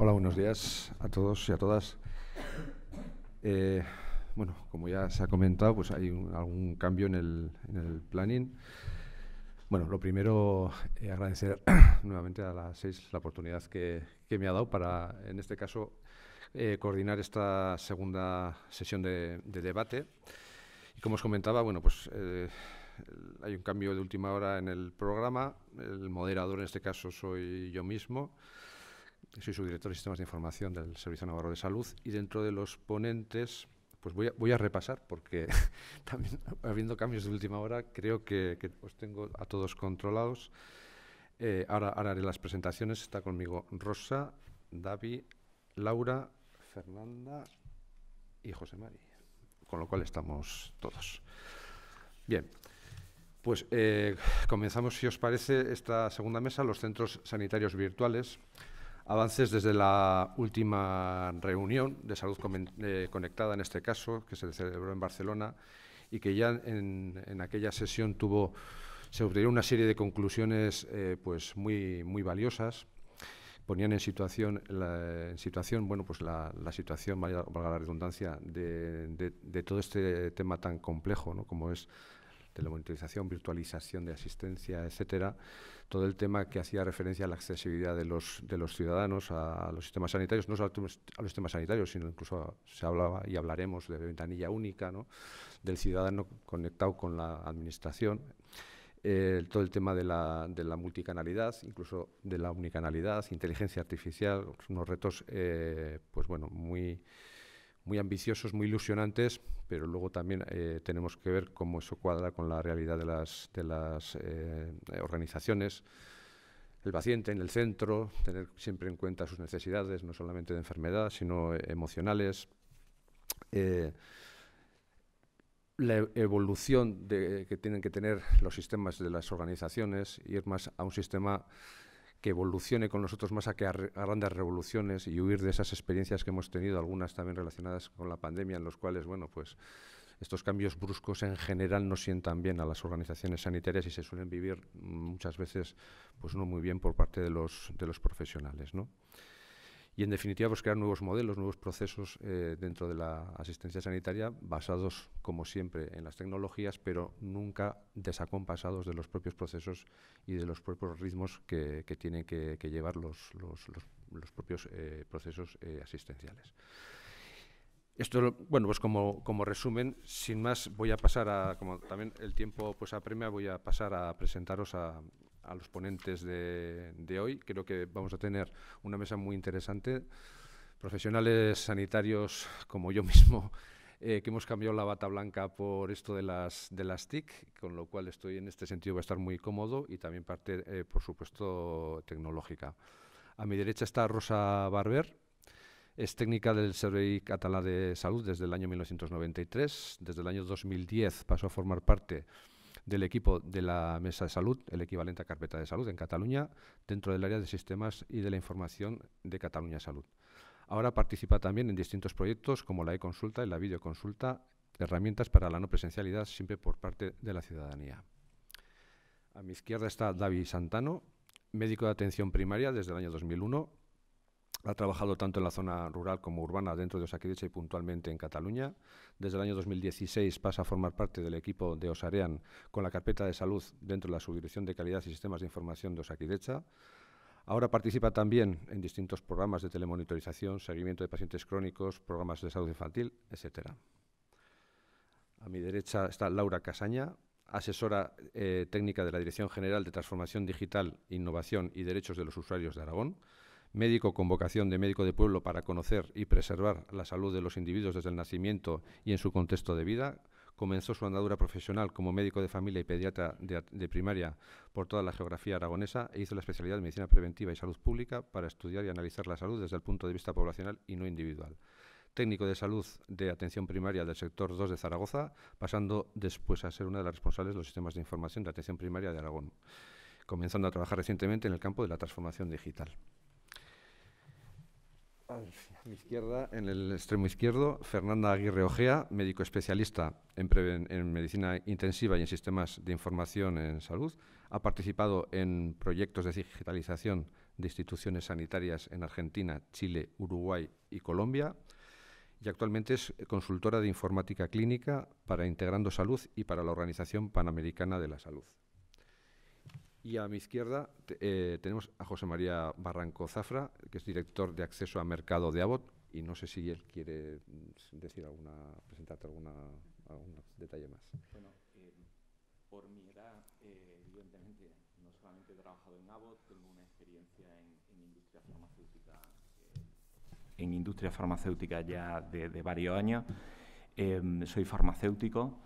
Hola, buenos días a todos y a todas. Bueno, como ya se ha comentado, pues hay algún cambio en el planning. Bueno, lo primero, agradecer nuevamente a las 6 la oportunidad que me ha dado para, en este caso, coordinar esta segunda sesión de debate. Y como os comentaba, bueno, pues hay un cambio de última hora en el programa. El moderador, en este caso, soy yo mismo. Soy subdirector de Sistemas de Información del Servicio Navarro de Salud, y dentro de los ponentes pues voy a repasar, porque también habiendo cambios de última hora creo que os tengo a todos controlados. Ahora haré las presentaciones. Está conmigo Rosa, David, Laura, Fernanda y José Mari, con lo cual estamos todos. Bien, pues comenzamos, si os parece, esta segunda mesa, los centros sanitarios virtuales. Avances desde la última reunión de salud conectada, en este caso, que se celebró en Barcelona, y que ya en aquella sesión se obtuvieron una serie de conclusiones pues muy valiosas. Ponían en situación, bueno, pues la situación, valga la redundancia, de todo este tema tan complejo, ¿no?, como es de la monitorización, virtualización de asistencia, etcétera. Todo el tema que hacía referencia a la accesibilidad de los ciudadanos a los sistemas sanitarios, no solo a los sistemas sanitarios, sino incluso se hablaba y hablaremos de ventanilla única, ¿no?, del ciudadano conectado con la administración. Todo el tema de la multicanalidad, incluso de la unicanalidad, inteligencia artificial, unos retos pues bueno, muy ambiciosos, muy ilusionantes, pero luego también tenemos que ver cómo eso cuadra con la realidad de las organizaciones. El paciente en el centro, tener siempre en cuenta sus necesidades, no solamente de enfermedad, sino emocionales. La evolución que tienen que tener los sistemas de las organizaciones, ir más a un sistema que evolucione con nosotros más a grandes revoluciones, y huir de esas experiencias que hemos tenido, algunas también relacionadas con la pandemia, en los cuales, bueno, pues estos cambios bruscos en general no sientan bien a las organizaciones sanitarias y se suelen vivir muchas veces pues no muy bien por parte de los profesionales, ¿no? Y, en definitiva, pues crear nuevos modelos, nuevos procesos dentro de la asistencia sanitaria, basados, como siempre, en las tecnologías, pero nunca desacompasados de los propios procesos y de los propios ritmos que tienen que llevar los propios procesos asistenciales. Esto, bueno, pues como resumen, sin más, voy a pasar a, como también el tiempo pues apremia, voy a pasar a presentaros a los ponentes de hoy. Creo que vamos a tener una mesa muy interesante. Profesionales sanitarios como yo mismo, que hemos cambiado la bata blanca por esto de las TIC, con lo cual estoy en este sentido, voy a estar muy cómodo, y también parte, por supuesto, tecnológica. A mi derecha está Rosa Barber. Es técnica del Servei Català de Salud desde el año 1993. Desde el año 2010 pasó a formar parte del equipo de la Mesa de Salud, el equivalente a Carpeta de Salud en Cataluña, dentro del área de sistemas y de la información de Cataluña Salud. Ahora participa también en distintos proyectos como la e-consulta y la videoconsulta, herramientas para la no presencialidad, siempre por parte de la ciudadanía. A mi izquierda está David Santano, médico de atención primaria desde el año 2001. Ha trabajado tanto en la zona rural como urbana dentro de Osakidetza y puntualmente en Cataluña. Desde el año 2016 pasa a formar parte del equipo de Osarean con la carpeta de salud dentro de la Subdirección de Calidad y Sistemas de Información de Osakidetza. Ahora participa también en distintos programas de telemonitorización, seguimiento de pacientes crónicos, programas de salud infantil, etc. A mi derecha está Laura Casaña, asesora técnica de la Dirección General de Transformación Digital, Innovación y Derechos de los Usuarios de Aragón. Médico con vocación de médico de pueblo para conocer y preservar la salud de los individuos desde el nacimiento y en su contexto de vida. Comenzó su andadura profesional como médico de familia y pediatra de primaria por toda la geografía aragonesa, e hizo la especialidad de Medicina Preventiva y Salud Pública para estudiar y analizar la salud desde el punto de vista poblacional y no individual. Técnico de salud de atención primaria del sector 2 de Zaragoza, pasando después a ser una de las responsables de los sistemas de información de atención primaria de Aragón, comenzando a trabajar recientemente en el campo de la transformación digital. A mi izquierda, en el extremo izquierdo, Fernanda Aguirre Ojea, médico especialista en medicina intensiva y en sistemas de información en salud. Ha participado en proyectos de digitalización de instituciones sanitarias en Argentina, Chile, Uruguay y Colombia, y actualmente es consultora de informática clínica para Integrando Salud y para la Organización Panamericana de la Salud. Y a mi izquierda tenemos a José María Barranco Zafra, que es director de acceso a mercado de Abbott, y no sé si él quiere decir presentarte algún detalle más. Bueno, por mi edad, evidentemente, no solamente he trabajado en Abbott, tengo una experiencia en industria farmacéutica. En industria farmacéutica ya de varios años. Soy farmacéutico.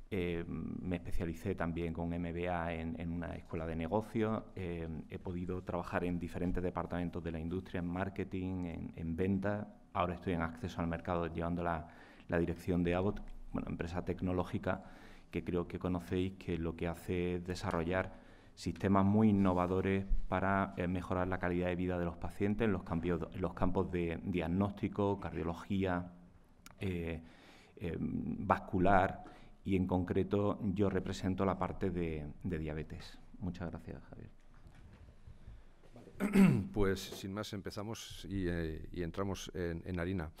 Me especialicé también con MBA en una escuela de negocios. He podido trabajar en diferentes departamentos de la industria, en marketing, en venta. Ahora estoy en acceso al mercado llevando la dirección de Abbott, bueno, empresa tecnológica que creo que conocéis, que lo que hace es desarrollar sistemas muy innovadores para mejorar la calidad de vida de los pacientes en los campos de diagnóstico, cardiología, vascular, y en concreto yo represento la parte de diabetes. Muchas gracias, Javier. Pues sin más empezamos y entramos en harina.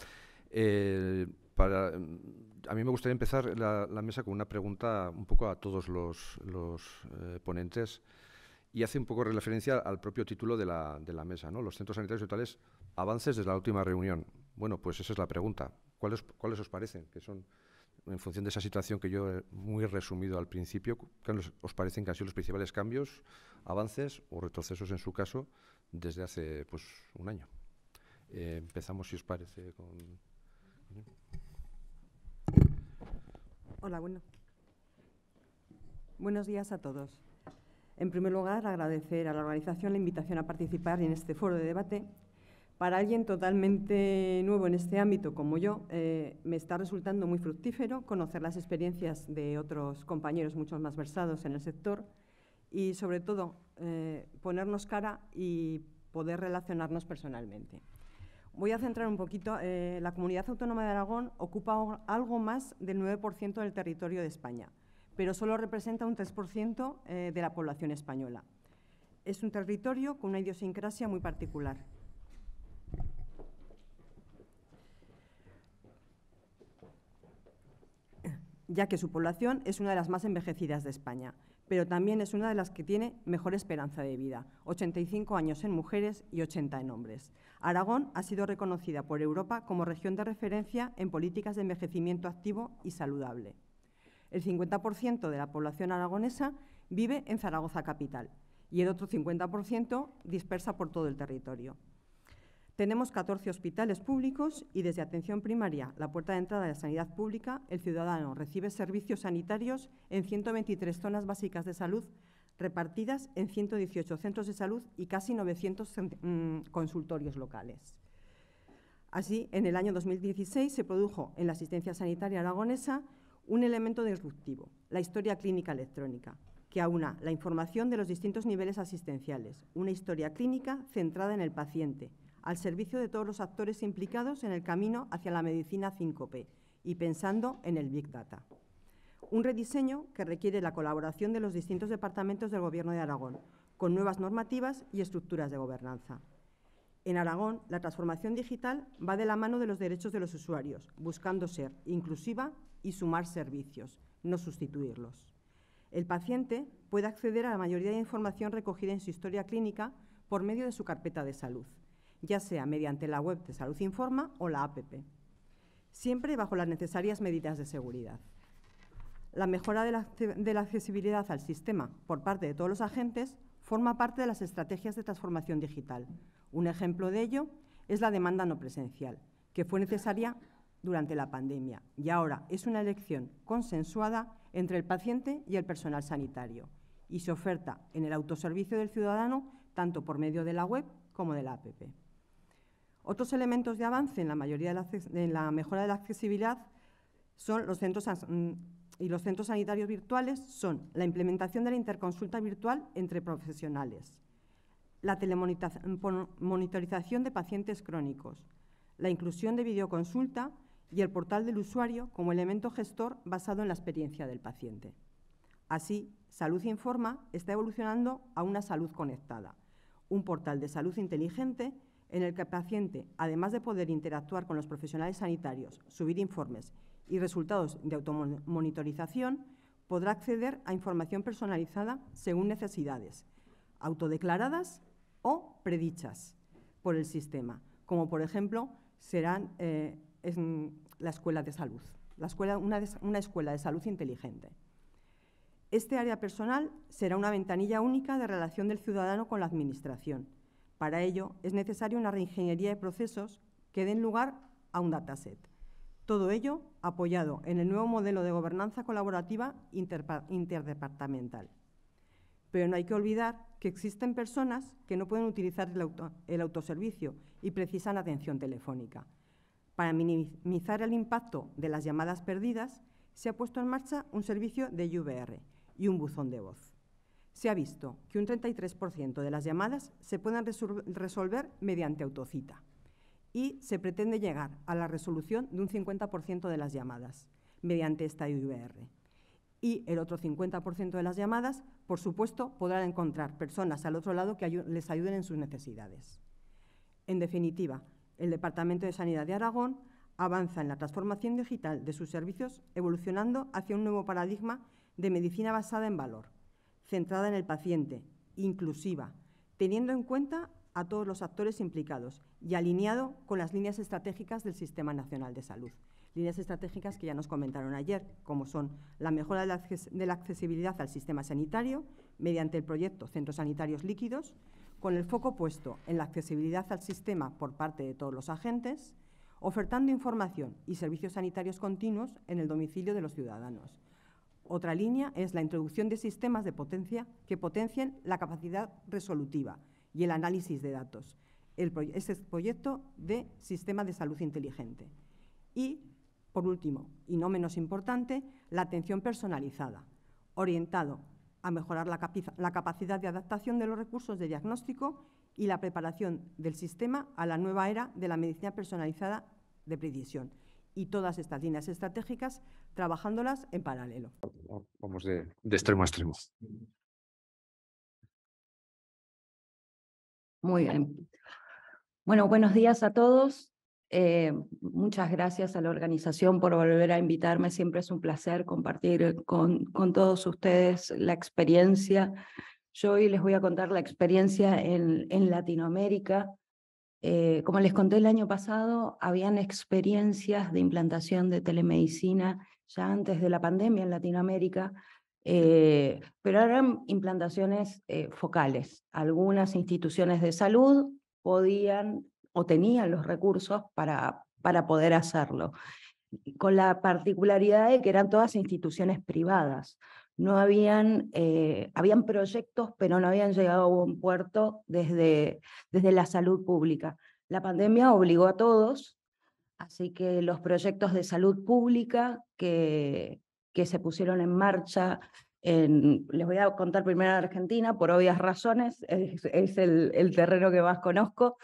A mí me gustaría empezar la mesa con una pregunta un poco a todos los ponentes, y hace un poco referencia al propio título de la mesa, ¿no? Los centros sanitarios totales, avances desde la última reunión. Bueno, pues esa es la pregunta. ¿Cuáles os parecen? Que son, en función de esa situación que yo he muy resumido al principio, ¿cuáles os parecen que han sido los principales cambios, avances o retrocesos en su caso desde hace un año? Empezamos, si os parece, con... Hola, buenos días a todos. En primer lugar, agradecer a la organización la invitación a participar en este foro de debate. Para alguien totalmente nuevo en este ámbito como yo, me está resultando muy fructífero conocer las experiencias de otros compañeros mucho más versados en el sector y, sobre todo, ponernos cara y poder relacionarnos personalmente. Voy a centrar un poquito. La Comunidad Autónoma de Aragón ocupa algo más del 9% del territorio de España, pero solo representa un 3% de la población española. Es un territorio con una idiosincrasia muy particular. Ya que su población es una de las más envejecidas de España, pero también es una de las que tiene mejor esperanza de vida, 85 años en mujeres y 80 en hombres. Aragón ha sido reconocida por Europa como región de referencia en políticas de envejecimiento activo y saludable. El 50% de la población aragonesa vive en Zaragoza capital y el otro 50% dispersa por todo el territorio. Tenemos 14 hospitales públicos y desde atención primaria, la puerta de entrada de la sanidad pública, el ciudadano recibe servicios sanitarios en 123 zonas básicas de salud repartidas en 118 centros de salud y casi 900 consultorios locales. Así, en el año 2016 se produjo en la asistencia sanitaria aragonesa un elemento disruptivo, la historia clínica electrónica, que aúna la información de los distintos niveles asistenciales, una historia clínica centrada en el paciente, al servicio de todos los actores implicados en el camino hacia la medicina 5P y pensando en el Big Data. Un rediseño que requiere la colaboración de los distintos departamentos del Gobierno de Aragón, con nuevas normativas y estructuras de gobernanza. En Aragón, la transformación digital va de la mano de los derechos de los usuarios, buscando ser inclusiva y sumar servicios, no sustituirlos. El paciente puede acceder a la mayoría de información recogida en su historia clínica por medio de su carpeta de salud, ya sea mediante la web de Salud Informa o la APP, siempre bajo las necesarias medidas de seguridad. La mejora de la accesibilidad al sistema por parte de todos los agentes forma parte de las estrategias de transformación digital. Un ejemplo de ello es la demanda no presencial, que fue necesaria durante la pandemia y ahora es una elección consensuada entre el paciente y el personal sanitario y se oferta en el autoservicio del ciudadano tanto por medio de la web como de la APP. Otros elementos de avance en la mejora de la accesibilidad son los centros sanitarios virtuales, son la implementación de la interconsulta virtual entre profesionales, la telemonitorización de pacientes crónicos, la inclusión de videoconsulta y el portal del usuario como elemento gestor basado en la experiencia del paciente. Así, Salud Informa está evolucionando a una salud conectada, un portal de salud inteligente en el que el paciente, además de poder interactuar con los profesionales sanitarios, subir informes y resultados de automonitorización, podrá acceder a información personalizada según necesidades, autodeclaradas o predichas por el sistema, como por ejemplo serán la escuela de salud, una escuela de salud inteligente. Este área personal será una ventanilla única de relación del ciudadano con la Administración. Para ello, es necesaria una reingeniería de procesos que den lugar a un dataset. Todo ello apoyado en el nuevo modelo de gobernanza colaborativa interdepartamental. Pero no hay que olvidar que existen personas que no pueden utilizar el autoservicio y precisan atención telefónica. Para minimizar el impacto de las llamadas perdidas, se ha puesto en marcha un servicio de IVR y un buzón de voz. Se ha visto que un 33% de las llamadas se pueden resolver mediante autocita y se pretende llegar a la resolución de un 50% de las llamadas mediante esta IVR. Y el otro 50% de las llamadas, por supuesto, podrán encontrar personas al otro lado que les ayuden en sus necesidades. En definitiva, el Departamento de Sanidad de Aragón avanza en la transformación digital de sus servicios, evolucionando hacia un nuevo paradigma de medicina basada en valor, centrada en el paciente, inclusiva, teniendo en cuenta a todos los actores implicados y alineado con las líneas estratégicas del Sistema Nacional de Salud. Líneas estratégicas que ya nos comentaron ayer, como son la mejora de la accesibilidad al sistema sanitario mediante el proyecto Centros Sanitarios Líquidos, con el foco puesto en la accesibilidad al sistema por parte de todos los agentes, ofertando información y servicios sanitarios continuos en el domicilio de los ciudadanos. Otra línea es la introducción de sistemas de potencia que potencien la capacidad resolutiva y el análisis de datos. Este proyecto de sistema de salud inteligente. Y, por último, y no menos importante, la atención personalizada, orientado a mejorar la capacidad de adaptación de los recursos de diagnóstico y la preparación del sistema a la nueva era de la medicina personalizada de precisión. Y todas estas líneas estratégicas trabajándolas en paralelo. Vamos de extremo a extremo. Muy bien. Bueno, buenos días a todos. Muchas gracias a la organización por volver a invitarme. Siempre es un placer compartir con todos ustedes la experiencia. Yo hoy les voy a contar la experiencia en Latinoamérica. Como les conté el año pasado, habían experiencias de implantación de telemedicina ya antes de la pandemia en Latinoamérica, pero eran implantaciones focales. Algunas instituciones de salud podían o tenían los recursos para poder hacerlo, con la particularidad de que eran todas instituciones privadas. No habían proyectos, pero no habían llegado a buen puerto desde la salud pública. La pandemia obligó a todos, así que los proyectos de salud pública que se pusieron en marcha, les voy a contar primero en Argentina, por obvias razones, es el terreno que más conozco,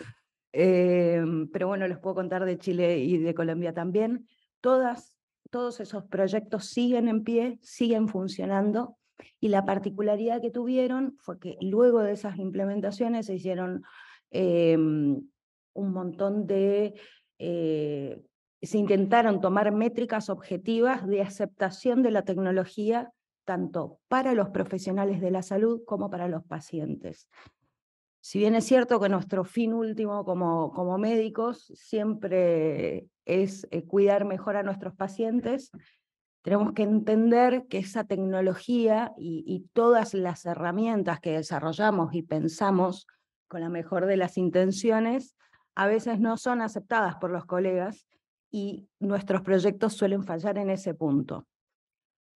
pero bueno, les puedo contar de Chile y de Colombia también. Todos esos proyectos siguen en pie, siguen funcionando, y la particularidad que tuvieron fue que luego de esas implementaciones se hicieron un montón de... se intentaron tomar métricas objetivas de aceptación de la tecnología, tanto para los profesionales de la salud como para los pacientes. Si bien es cierto que nuestro fin último como médicos siempre es cuidar mejor a nuestros pacientes, tenemos que entender que esa tecnología y todas las herramientas que desarrollamos y pensamos con la mejor de las intenciones, a veces no son aceptadas por los colegas y nuestros proyectos suelen fallar en ese punto.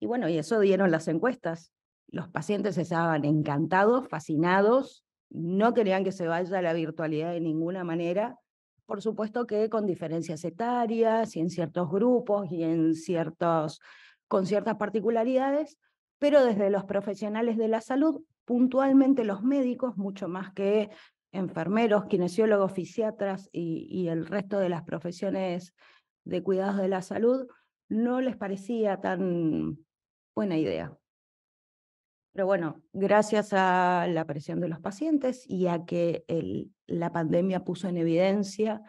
Y bueno, y eso dieron las encuestas. Los pacientes estaban encantados, fascinados, no querían que se vaya a la virtualidad de ninguna manera, por supuesto que con diferencias etarias y en ciertos grupos y con ciertas particularidades, pero desde los profesionales de la salud, puntualmente los médicos, mucho más que enfermeros, kinesiólogos, fisiatras y el resto de las profesiones de cuidados de la salud, no les parecía tan buena idea. Pero bueno, gracias a la presión de los pacientes y a que la pandemia puso en evidencia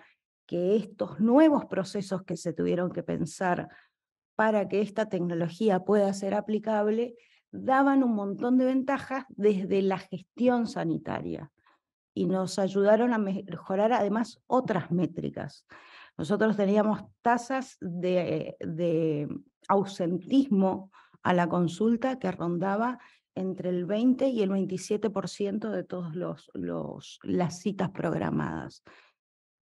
que estos nuevos procesos que se tuvieron que pensar para que esta tecnología pueda ser aplicable, daban un montón de ventajas desde la gestión sanitaria y nos ayudaron a mejorar además otras métricas. Nosotros teníamos tasas de ausentismo a la consulta que rondaba entre el 20 y el 27% de todas las citas programadas,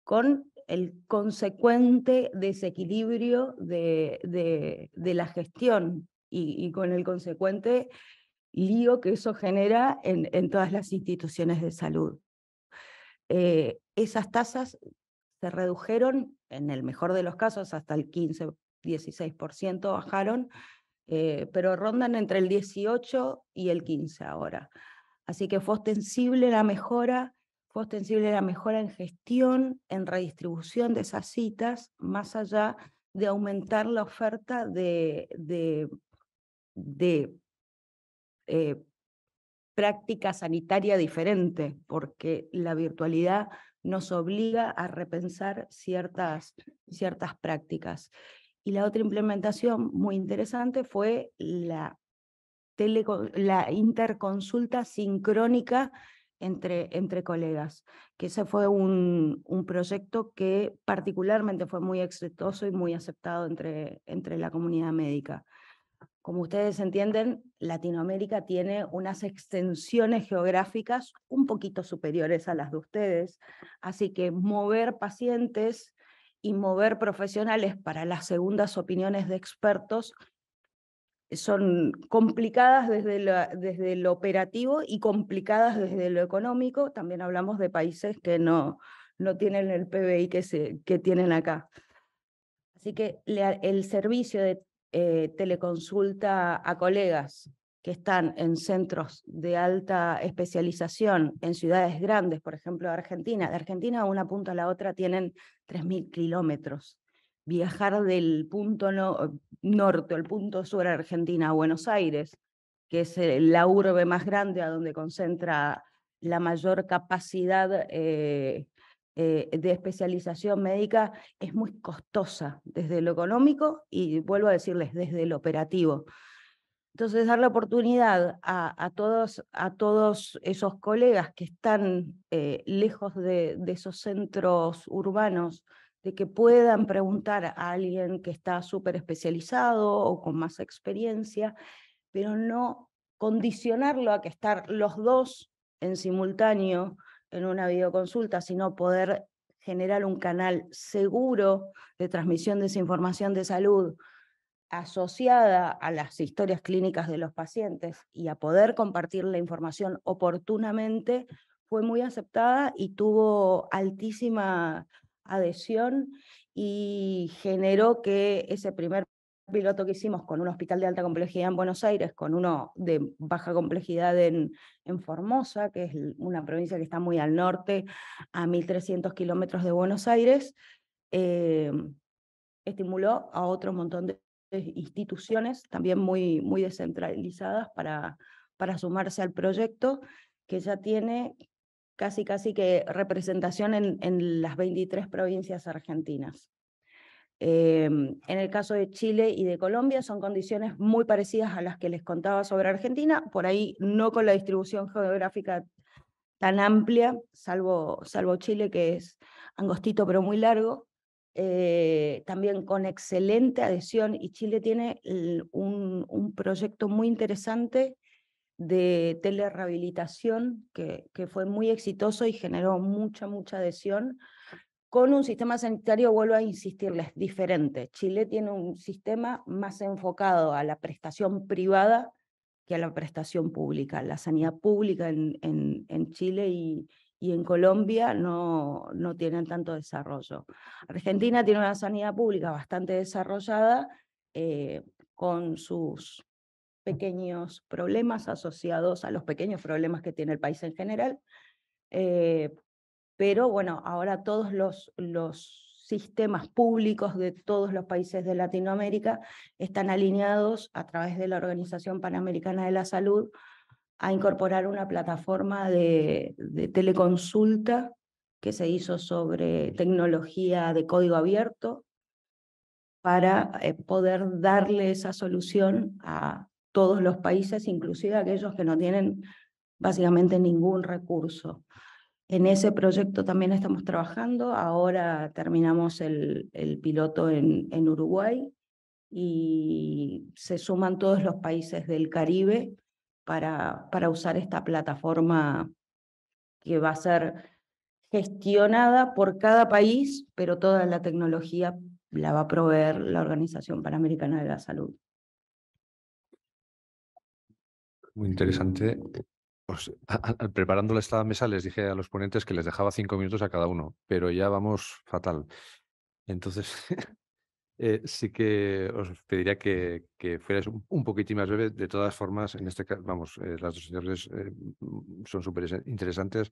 con el consecuente desequilibrio de la gestión y con el consecuente lío que eso genera en todas las instituciones de salud. Esas tasas se redujeron, en el mejor de los casos, hasta el 15-16% bajaron, pero rondan entre el 18 y el 15 ahora. Así que fue ostensible la mejora en gestión, en redistribución de esas citas, más allá de aumentar la oferta de práctica sanitaria diferente, porque la virtualidad nos obliga a repensar ciertas prácticas. Y la otra implementación muy interesante fue la interconsulta sincrónica entre colegas, que ese fue un proyecto que particularmente fue muy exitoso y muy aceptado entre la comunidad médica. Como ustedes entienden, Latinoamérica tiene unas extensiones geográficas un poquito superiores a las de ustedes, así que mover pacientes y mover profesionales para las segundas opiniones de expertos son complicadas desde lo operativo y complicadas desde lo económico. También hablamos de países que no tienen el PBI que tienen acá. Así que el servicio de teleconsulta a colegas que están en centros de alta especialización en ciudades grandes, por ejemplo de Argentina a una punta a la otra tienen 3.000 kilómetros. Viajar del punto norte al punto sur de Argentina a Buenos Aires, que es la urbe más grande a donde concentra la mayor capacidad de especialización médica, es muy costosa desde lo económico y, vuelvo a decirles, desde lo operativo. Entonces, dar la oportunidad a todos esos colegas que están lejos de esos centros urbanos, de que puedan preguntar a alguien que está súper especializado o con más experiencia, pero no condicionarlo a que estar los dos en simultáneo en una videoconsulta, sino poder generar un canal seguro de transmisión de esa información de salud asociada a las historias clínicas de los pacientes y a poder compartir la información oportunamente, fue muy aceptada y tuvo altísima adhesión y generó que ese primer piloto que hicimos con un hospital de alta complejidad en Buenos Aires, con uno de baja complejidad en Formosa, que es una provincia que está muy al norte, a 1.300 kilómetros de Buenos Aires, estimuló a otro montón de instituciones también muy descentralizadas para sumarse al proyecto, que ya tiene casi que representación en las 23 provincias argentinas. En el caso de Chile y de Colombia son condiciones muy parecidas a las que les contaba sobre Argentina, por ahí no con la distribución geográfica tan amplia, salvo Chile, que es angostito pero muy largo, también con excelente adhesión, y Chile tiene un proyecto muy interesante de telerehabilitación que fue muy exitoso y generó mucha adhesión, con un sistema sanitario, vuelvo a insistirles, diferente. Chile tiene un sistema más enfocado a la prestación privada que a la prestación pública. La sanidad pública en Chile y en Colombia no tienen tanto desarrollo. Argentina tiene una sanidad pública bastante desarrollada, con sus pequeños problemas asociados a los pequeños problemas que tiene el país en general, pero bueno, ahora todos los sistemas públicos de todos los países de Latinoamérica están alineados a través de la Organización Panamericana de la Salud a incorporar una plataforma de teleconsulta que se hizo sobre tecnología de código abierto para poder darle esa solución a todos los países, inclusive aquellos que no tienen básicamente ningún recurso. En ese proyecto también estamos trabajando. Ahora terminamos el piloto en Uruguay y se suman todos los países del Caribe para usar esta plataforma que va a ser gestionada por cada país, pero toda la tecnología la va a proveer la Organización Panamericana de la Salud. Muy interesante. Pues, preparándola esta mesa les dije a los ponentes que les dejaba 5 minutos a cada uno, pero ya vamos fatal. Entonces, sí que os pediría que fuerais un poquitín más breve. De todas formas, en este caso, vamos, las dos señores son súper interesantes.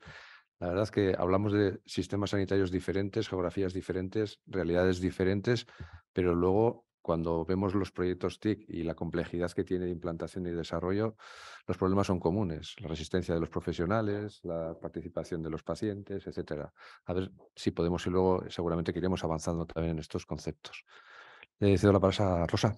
La verdad es que hablamos de sistemas sanitarios diferentes, geografías diferentes, realidades diferentes, pero luego cuando vemos los proyectos TIC y la complejidad que tiene de implantación y desarrollo, los problemas son comunes. La resistencia de los profesionales, la participación de los pacientes, etcétera. A ver si podemos y luego seguramente que iremos avanzando también en estos conceptos. Le cedo la palabra a Rosa.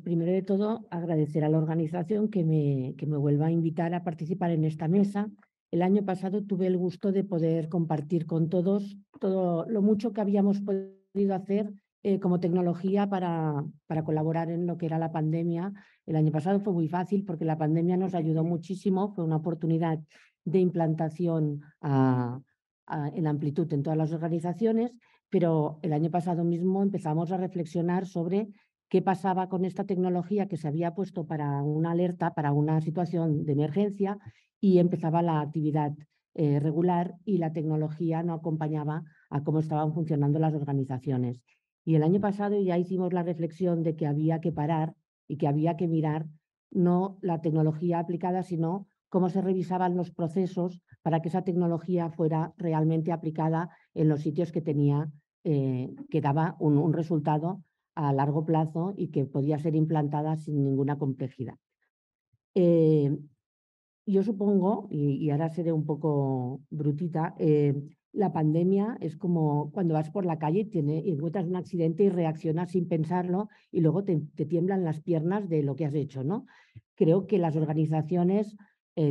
Primero de todo, agradecer a la organización que me vuelva a invitar a participar en esta mesa. El año pasado tuve el gusto de poder compartir con todos todo lo mucho que habíamos podido hacer como tecnología para colaborar en lo que era la pandemia. El año pasado fue muy fácil porque la pandemia nos ayudó muchísimo, fue una oportunidad de implantación en amplitud en todas las organizaciones, pero el año pasado mismo empezamos a reflexionar sobre qué pasaba con esta tecnología que se había puesto para una alerta, para una situación de emergencia, y empezaba la actividad regular y la tecnología no acompañaba a cómo estaban funcionando las organizaciones. Y el año pasado ya hicimos la reflexión de que había que parar y que había que mirar no la tecnología aplicada, sino cómo se revisaban los procesos para que esa tecnología fuera realmente aplicada en los sitios que tenía, que daba un resultado a largo plazo y que podía ser implantada sin ninguna complejidad. Yo supongo, y ahora seré un poco brutita, la pandemia es como cuando vas por la calle y encuentras un accidente y reaccionas sin pensarlo y luego te tiemblan las piernas de lo que has hecho, ¿no? Creo que las organizaciones,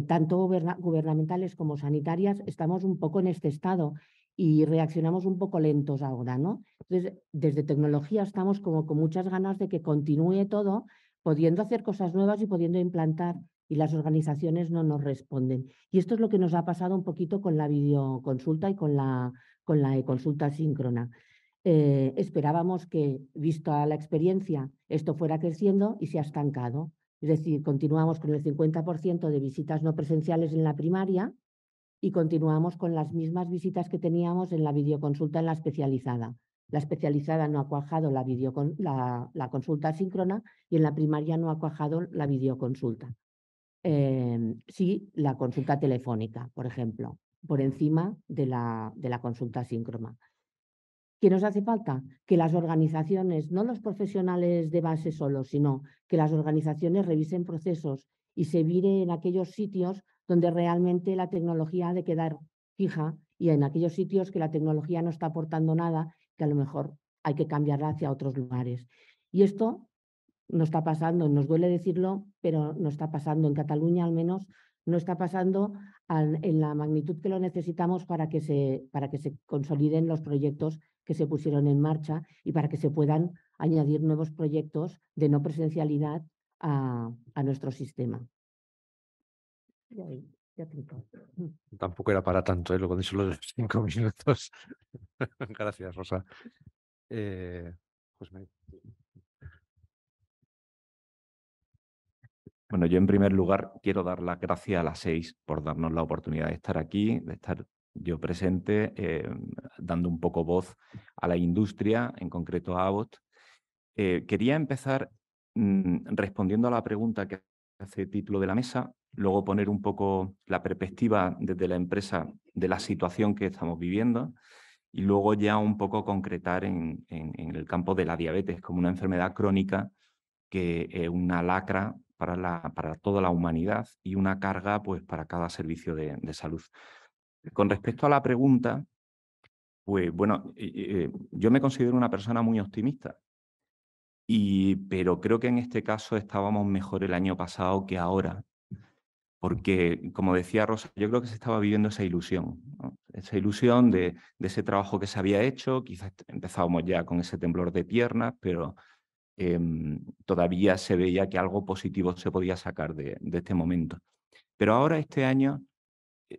tanto gubernamentales como sanitarias, estamos un poco en este estado y reaccionamos un poco lentos ahora, ¿no? Entonces, desde tecnología estamos como con muchas ganas de que continúe todo, pudiendo hacer cosas nuevas y pudiendo implantar, y las organizaciones no nos responden. Y esto es lo que nos ha pasado un poquito con la videoconsulta y con la e-consulta síncrona. Esperábamos que, vista la experiencia, esto fuera creciendo y se ha estancado. Es decir, continuamos con el 50% de visitas no presenciales en la primaria y continuamos con las mismas visitas que teníamos en la videoconsulta en la especializada. La especializada no ha cuajado la consulta síncrona y en la primaria no ha cuajado la videoconsulta. Sí, la consulta telefónica, por ejemplo, por encima de la consulta síncrona. ¿Qué nos hace falta? Que las organizaciones, no los profesionales de base solo, sino que las organizaciones revisen procesos y se mire en aquellos sitios donde realmente la tecnología ha de quedar fija y en aquellos sitios que la tecnología no está aportando nada, que a lo mejor hay que cambiarla hacia otros lugares. Y esto no está pasando, nos duele decirlo, pero no está pasando. En Cataluña, al menos, no está pasando en la magnitud que lo necesitamos para que se consoliden los proyectos que se pusieron en marcha y para que se puedan añadir nuevos proyectos de no presencialidad a nuestro sistema. Tampoco era para tanto, lo con solo 5 minutos. Gracias, Rosa. Pues Bueno, yo en primer lugar quiero dar las gracias a las 6 por darnos la oportunidad de estar aquí, de estar yo presente, dando un poco voz a la industria, en concreto a Abbott. Quería empezar respondiendo a la pregunta que hace título de la mesa, luego poner un poco la perspectiva desde la empresa de la situación que estamos viviendo y luego ya un poco concretar en el campo de la diabetes como una enfermedad crónica que es una lacra para toda la humanidad y una carga pues, para cada servicio de salud. Con respecto a la pregunta, pues bueno, yo me considero una persona muy optimista, pero creo que en este caso estábamos mejor el año pasado que ahora, porque, como decía Rosa, yo creo que se estaba viviendo esa ilusión, ¿no? Esa ilusión de ese trabajo que se había hecho. Quizás empezábamos ya con ese temblor de piernas, pero todavía se veía que algo positivo se podía sacar de este momento. Pero ahora, este año,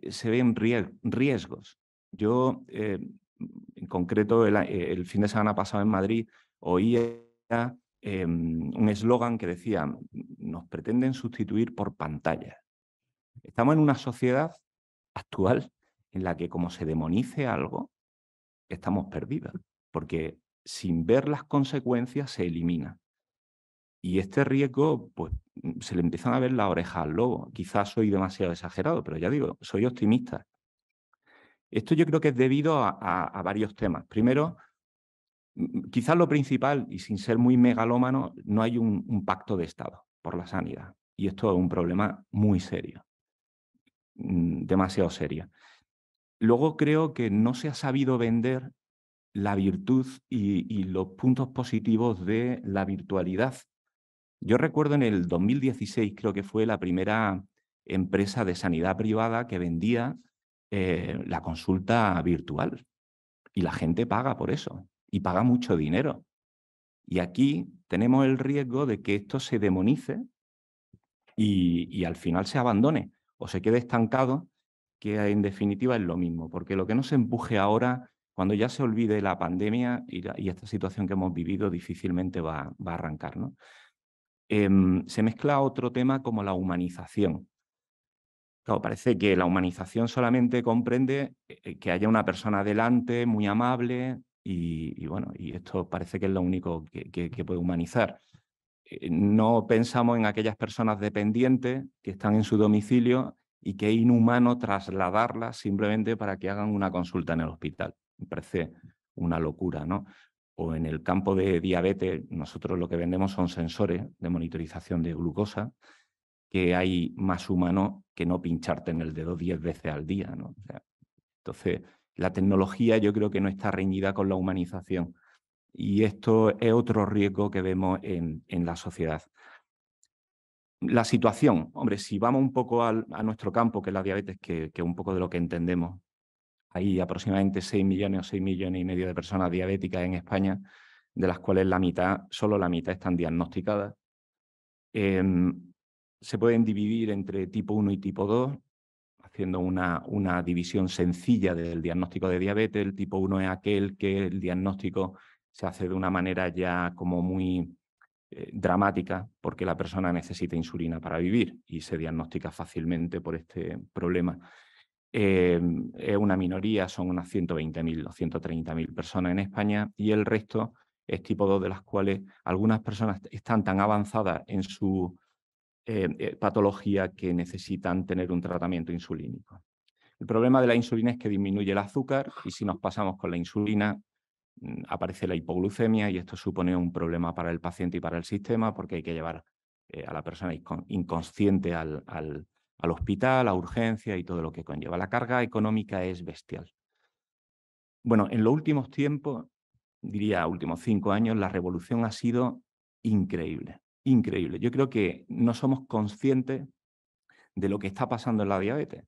se ven riesgos. Yo, en concreto, el fin de semana pasado en Madrid, oía un eslogan que decía: nos pretenden sustituir por pantallas. Estamos en una sociedad actual en la que, como se demonice algo, estamos perdidos, porque sin ver las consecuencias se elimina. Y este riesgo, pues, se le empiezan a ver las orejas al lobo. Quizás soy demasiado exagerado, pero ya digo, soy optimista. Esto yo creo que es debido a varios temas. Primero, quizás lo principal, y sin ser muy megalómano, no hay un pacto de Estado por la sanidad. Y esto es un problema muy serio, demasiado serio. Luego creo que no se ha sabido vender la virtud y los puntos positivos de la virtualidad. Yo recuerdo en el 2016, creo que fue la primera empresa de sanidad privada que vendía la consulta virtual. Y la gente paga por eso, y paga mucho dinero. Y aquí tenemos el riesgo de que esto se demonice y al final se abandone o se quede estancado, que en definitiva es lo mismo, porque lo que no se empuje ahora, cuando ya se olvide la pandemia y esta situación que hemos vivido, difícilmente va a arrancar, ¿no? Se mezcla otro tema como la humanización. Claro, parece que la humanización solamente comprende que haya una persona delante muy amable y bueno, y esto parece que es lo único que puede humanizar. No pensamos en aquellas personas dependientes que están en su domicilio y que es inhumano trasladarlas simplemente para que hagan una consulta en el hospital. Me parece una locura, ¿no? O en el campo de diabetes, nosotros lo que vendemos son sensores de monitorización de glucosa, que hay más humano que no pincharte en el dedo 10 veces al día, ¿no? O sea, entonces, la tecnología yo creo que no está reñida con la humanización. Y esto es otro riesgo que vemos en la sociedad. La situación, hombre, si vamos un poco a nuestro campo, que es la diabetes, que es un poco de lo que entendemos, hay aproximadamente 6 millones o 6 millones y medio de personas diabéticas en España, de las cuales solo la mitad están diagnosticadas. Se pueden dividir entre tipo 1 y tipo 2, haciendo una división sencilla del diagnóstico de diabetes. El tipo 1 es aquel que el diagnóstico se hace de una manera ya como muy dramática, porque la persona necesita insulina para vivir y se diagnostica fácilmente por este problema. Es una minoría, son unas 120.000 o 130.000 personas en España, y el resto es tipo 2, de las cuales algunas personas están tan avanzadas en su patología que necesitan tener un tratamiento insulínico. El problema de la insulina es que disminuye el azúcar, y si nos pasamos con la insulina aparece la hipoglucemia, y esto supone un problema para el paciente y para el sistema, porque hay que llevar a la persona inconsciente al hospital, a urgencia y todo lo que conlleva. La carga económica es bestial. Bueno, en los últimos tiempos, diría últimos 5 años, la revolución ha sido increíble, increíble. Yo creo que no somos conscientes de lo que está pasando en la diabetes.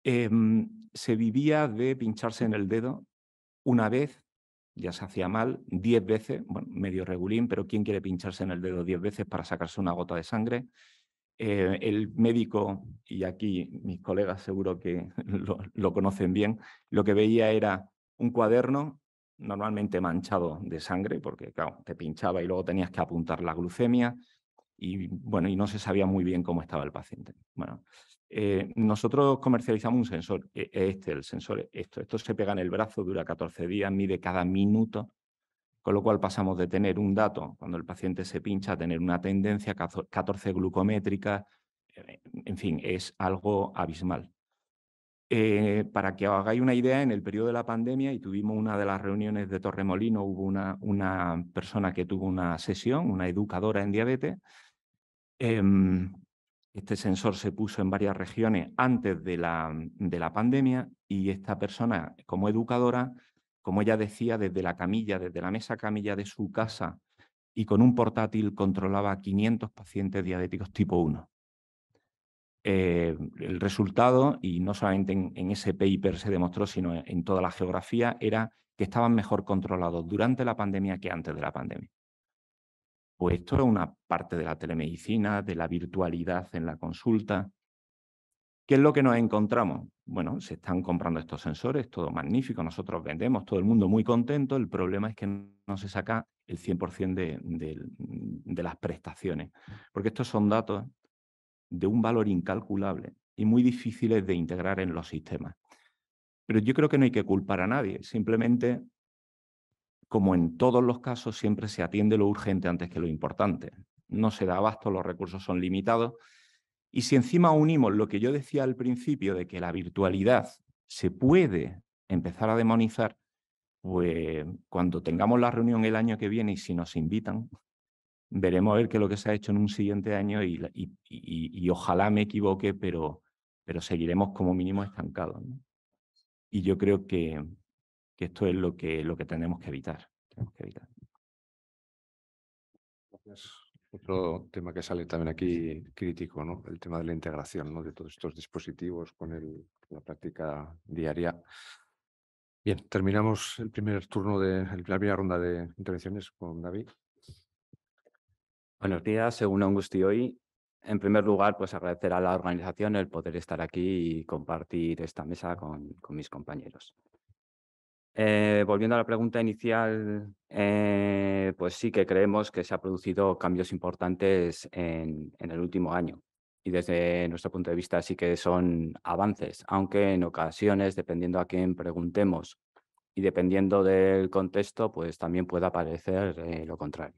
Se vivía de pincharse en el dedo una vez, ya se hacía mal, 10 veces, bueno, medio regulín, pero ¿quién quiere pincharse en el dedo 10 veces para sacarse una gota de sangre? El médico, y aquí mis colegas seguro que lo conocen bien, lo que veía era un cuaderno normalmente manchado de sangre, porque claro, te pinchaba y luego tenías que apuntar la glucemia, y bueno, y no se sabía muy bien cómo estaba el paciente. Bueno, nosotros comercializamos un sensor, el sensor, esto se pega en el brazo, dura 14 días, mide cada minuto, con lo cual pasamos de tener un dato cuando el paciente se pincha a tener una tendencia 14 glucométrica, en fin, es algo abismal. Para que os hagáis una idea, en el periodo de la pandemia, y tuvimos una de las reuniones de Torremolinos, hubo una persona que tuvo una sesión, una educadora en diabetes. Este sensor se puso en varias regiones antes de la pandemia y esta persona, como educadora, como ella decía, desde la camilla, desde la mesa camilla de su casa y con un portátil controlaba a 500 pacientes diabéticos tipo 1. El resultado, y no solamente en ese paper se demostró, sino en toda la geografía, era que estaban mejor controlados durante la pandemia que antes de la pandemia. Pues esto es una parte de la telemedicina, de la virtualidad en la consulta. ¿Qué es lo que nos encontramos? Bueno, se están comprando estos sensores, todo magnífico, nosotros vendemos, todo el mundo muy contento, el problema es que no se saca el 100% de las prestaciones, porque estos son datos de un valor incalculable y muy difíciles de integrar en los sistemas. Pero yo creo que no hay que culpar a nadie, simplemente, como en todos los casos, siempre se atiende lo urgente antes que lo importante. No se da abasto, los recursos son limitados. Y si encima unimos lo que yo decía al principio de que la virtualidad se puede empezar a demonizar, pues cuando tengamos la reunión el año que viene y si nos invitan, veremos a ver qué es lo que se ha hecho en un siguiente año y ojalá me equivoque, pero seguiremos como mínimo estancados, ¿no? Y yo creo que esto es lo que tenemos que evitar. Otro tema que sale también aquí crítico, ¿no? El tema de la integración, ¿no? De todos estos dispositivos con la práctica diaria. Bien, terminamos el primer turno la primera ronda de intervenciones con David. Buenos días, según Augusti hoy. En primer lugar, pues agradecer a la organización el poder estar aquí y compartir esta mesa con mis compañeros. Volviendo a la pregunta inicial, pues sí que creemos que se han producido cambios importantes en el último año. Y desde nuestro punto de vista sí que son avances, aunque en ocasiones, dependiendo a quién preguntemos y dependiendo del contexto, pues también pueda parecer lo contrario.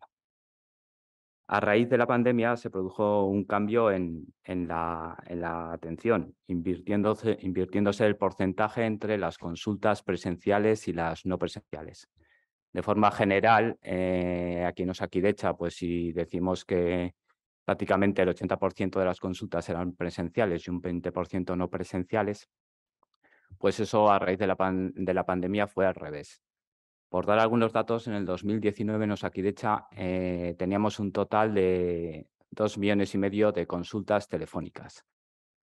A raíz de la pandemia se produjo un cambio en la atención, invirtiéndose el porcentaje entre las consultas presenciales y las no presenciales. De forma general, aquí en Osakidetza, pues si decimos que prácticamente el 80% de las consultas eran presenciales y un 20% no presenciales, pues eso a raíz de la pandemia fue al revés. Por dar algunos datos, en el 2019 en Osakidetza teníamos un total de 2,5 millones de consultas telefónicas.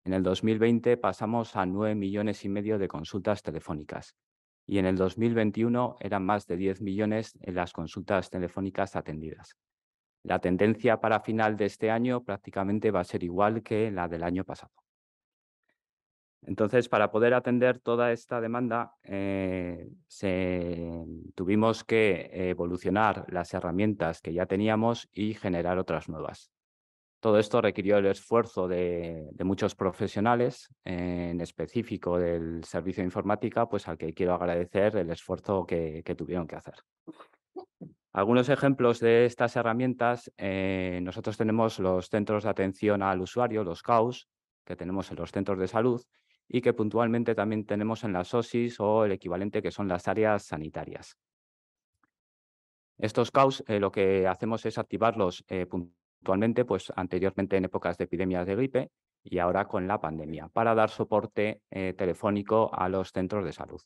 En el 2020 pasamos a 9,5 millones de consultas telefónicas. Y en el 2021 eran más de 10 millones en las consultas telefónicas atendidas. La tendencia para final de este año prácticamente va a ser igual que la del año pasado. Entonces, para poder atender toda esta demanda, tuvimos que evolucionar las herramientas que ya teníamos y generar otras nuevas. Todo esto requirió el esfuerzo de muchos profesionales, en específico del servicio de informática, pues al que quiero agradecer el esfuerzo que tuvieron que hacer. Algunos ejemplos de estas herramientas, nosotros tenemos los centros de atención al usuario, los CAUS, que tenemos en los centros de salud, y que puntualmente también tenemos en las OSIs o el equivalente que son las áreas sanitarias. Estos CAUS lo que hacemos es activarlos puntualmente, pues anteriormente en épocas de epidemias de gripe y ahora con la pandemia, para dar soporte telefónico a los centros de salud.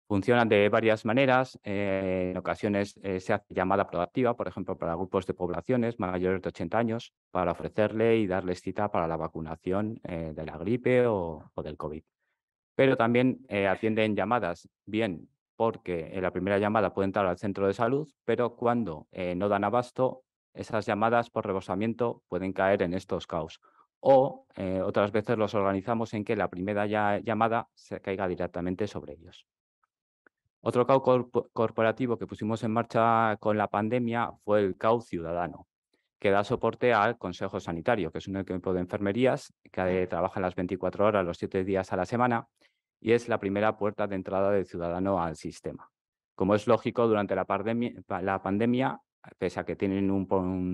Funcionan de varias maneras, en ocasiones se hace llamada proactiva, por ejemplo, para grupos de poblaciones mayores de 80 años, para ofrecerle y darles cita para la vacunación de la gripe o del COVID. Pero también atienden llamadas, bien porque en la primera llamada puede entrar al centro de salud, pero cuando no dan abasto, esas llamadas por rebosamiento pueden caer en estos CAUS. O otras veces los organizamos en que la primera llamada se caiga directamente sobre ellos. Otro CAU corporativo que pusimos en marcha con la pandemia fue el CAU Ciudadano, que da soporte al Consejo Sanitario, que es un equipo de enfermerías que trabaja las 24 horas, los 7 días a la semana, y es la primera puerta de entrada del ciudadano al sistema. Como es lógico, durante la pandemia, pese a que tienen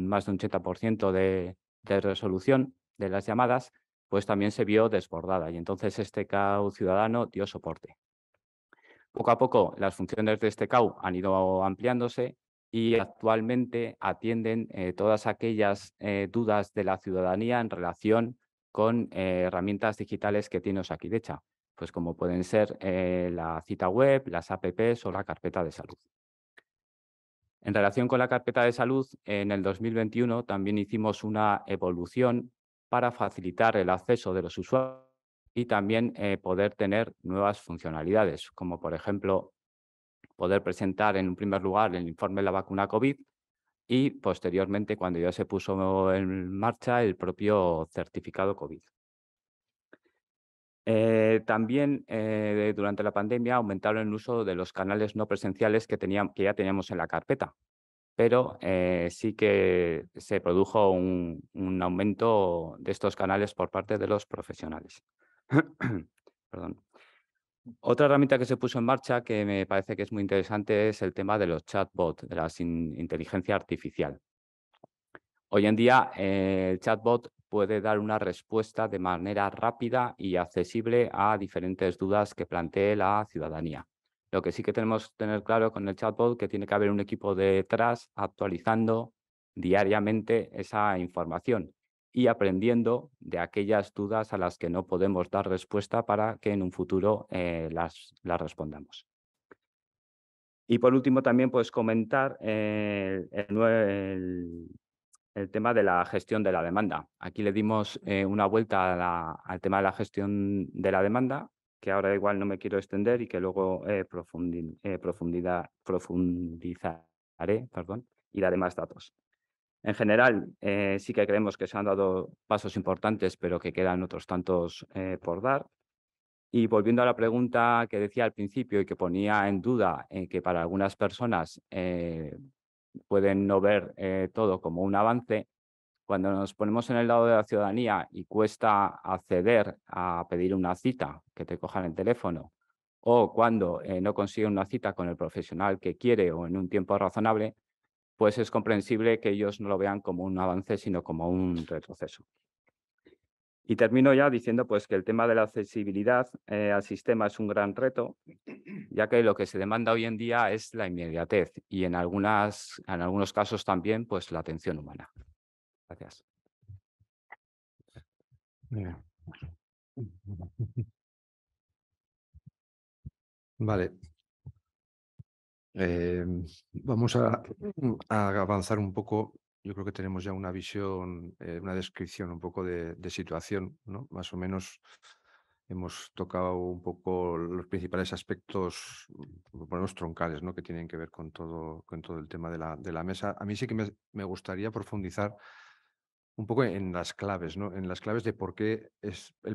más de un 80% de resolución de las llamadas, pues también se vio desbordada y entonces este CAU ciudadano dio soporte. Poco a poco las funciones de este CAU han ido ampliándose y actualmente atienden todas aquellas dudas de la ciudadanía en relación con herramientas digitales que tiene Osakidetza, pues como pueden ser la cita web, las apps o la carpeta de salud. En relación con la carpeta de salud, en el 2021 también hicimos una evolución para facilitar el acceso de los usuarios y también poder tener nuevas funcionalidades, como por ejemplo poder presentar en un primer lugar el informe de la vacuna COVID y posteriormente, cuando ya se puso en marcha, el propio certificado COVID. También durante la pandemia aumentaron el uso de los canales no presenciales que ya teníamos en la carpeta, pero sí que se produjo un aumento de estos canales por parte de los profesionales. Perdón. Otra herramienta que se puso en marcha que me parece que es muy interesante es el tema de los chatbots, de la inteligencia artificial. Hoy en día, el chatbot puede dar una respuesta de manera rápida y accesible a diferentes dudas que plantee la ciudadanía. Lo que sí que tenemos que tener claro con el chatbot que tiene que haber un equipo detrás actualizando diariamente esa información y aprendiendo de aquellas dudas a las que no podemos dar respuesta para que en un futuro las respondamos. Y por último, también pues comentar el tema de la gestión de la demanda. Aquí le dimos una vuelta al tema de la gestión de la demanda, que ahora igual no me quiero extender y que luego profundizaré, perdón, y daré más datos. En general, sí que creemos que se han dado pasos importantes, pero que quedan otros tantos por dar. Y volviendo a la pregunta que decía al principio y que ponía en duda que para algunas personas pueden no ver todo como un avance, cuando nos ponemos en el lado de la ciudadanía y cuesta acceder a pedir una cita, que te cojan el teléfono, o cuando no consigue una cita con el profesional que quiere o en un tiempo razonable, pues es comprensible que ellos no lo vean como un avance, sino como un retroceso. Y termino ya diciendo pues, que el tema de la accesibilidad al sistema es un gran reto, ya que lo que se demanda hoy en día es la inmediatez y en algunos casos también pues, la atención humana. Gracias. Mira. Vale. Vamos a avanzar un poco. Yo creo que tenemos ya una visión, una descripción un poco de situación, ¿no? Más o menos hemos tocado un poco los principales aspectos, ponemos troncales, ¿no? Que tienen que ver con todo el tema de la mesa. A mí sí que me gustaría profundizar un poco en las claves, ¿no? En las claves de el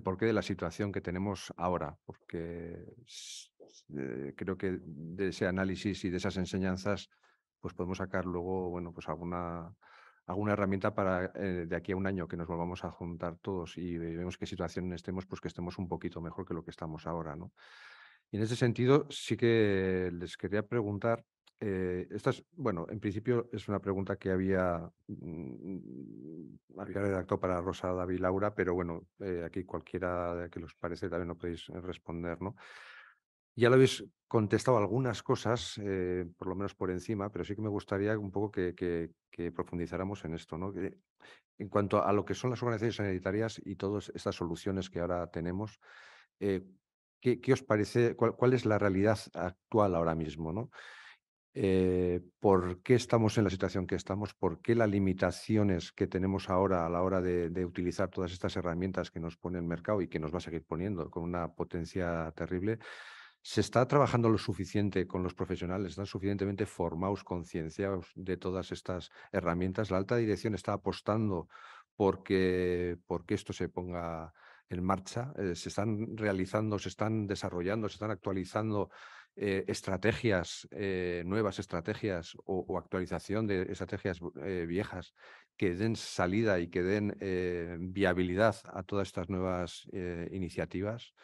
porqué de la situación que tenemos ahora, porque creo que de ese análisis y de esas enseñanzas, pues podemos sacar luego, bueno, pues alguna herramienta para de aquí a un año que nos volvamos a juntar todos y vemos qué situación estemos, pues que estemos un poquito mejor que lo que estamos ahora, ¿no? Y en ese sentido, sí que les quería preguntar, bueno, en principio es una pregunta que había redactado para Rosa, David y Laura, pero bueno, aquí cualquiera que os parece también lo podéis responder, ¿no? Ya lo habéis contestado algunas cosas, por lo menos por encima, pero sí que me gustaría un poco que profundizáramos en esto, ¿no? En cuanto a lo que son las organizaciones sanitarias y todas estas soluciones que ahora tenemos, eh, ¿qué os parece? ¿Cuál es la realidad actual ahora mismo, ¿no? ¿Por qué estamos en la situación que estamos? ¿Por qué las limitaciones que tenemos ahora a la hora de utilizar todas estas herramientas que nos pone el mercado y que nos va a seguir poniendo con una potencia terrible? ¿Se está trabajando lo suficiente con los profesionales? ¿Están suficientemente formados, concienciados de todas estas herramientas? ¿La alta dirección está apostando porque esto se ponga en marcha? ¿Se están realizando, se están desarrollando, se están actualizando estrategias, nuevas estrategias o actualización de estrategias viejas que den salida y que den viabilidad a todas estas nuevas iniciativas?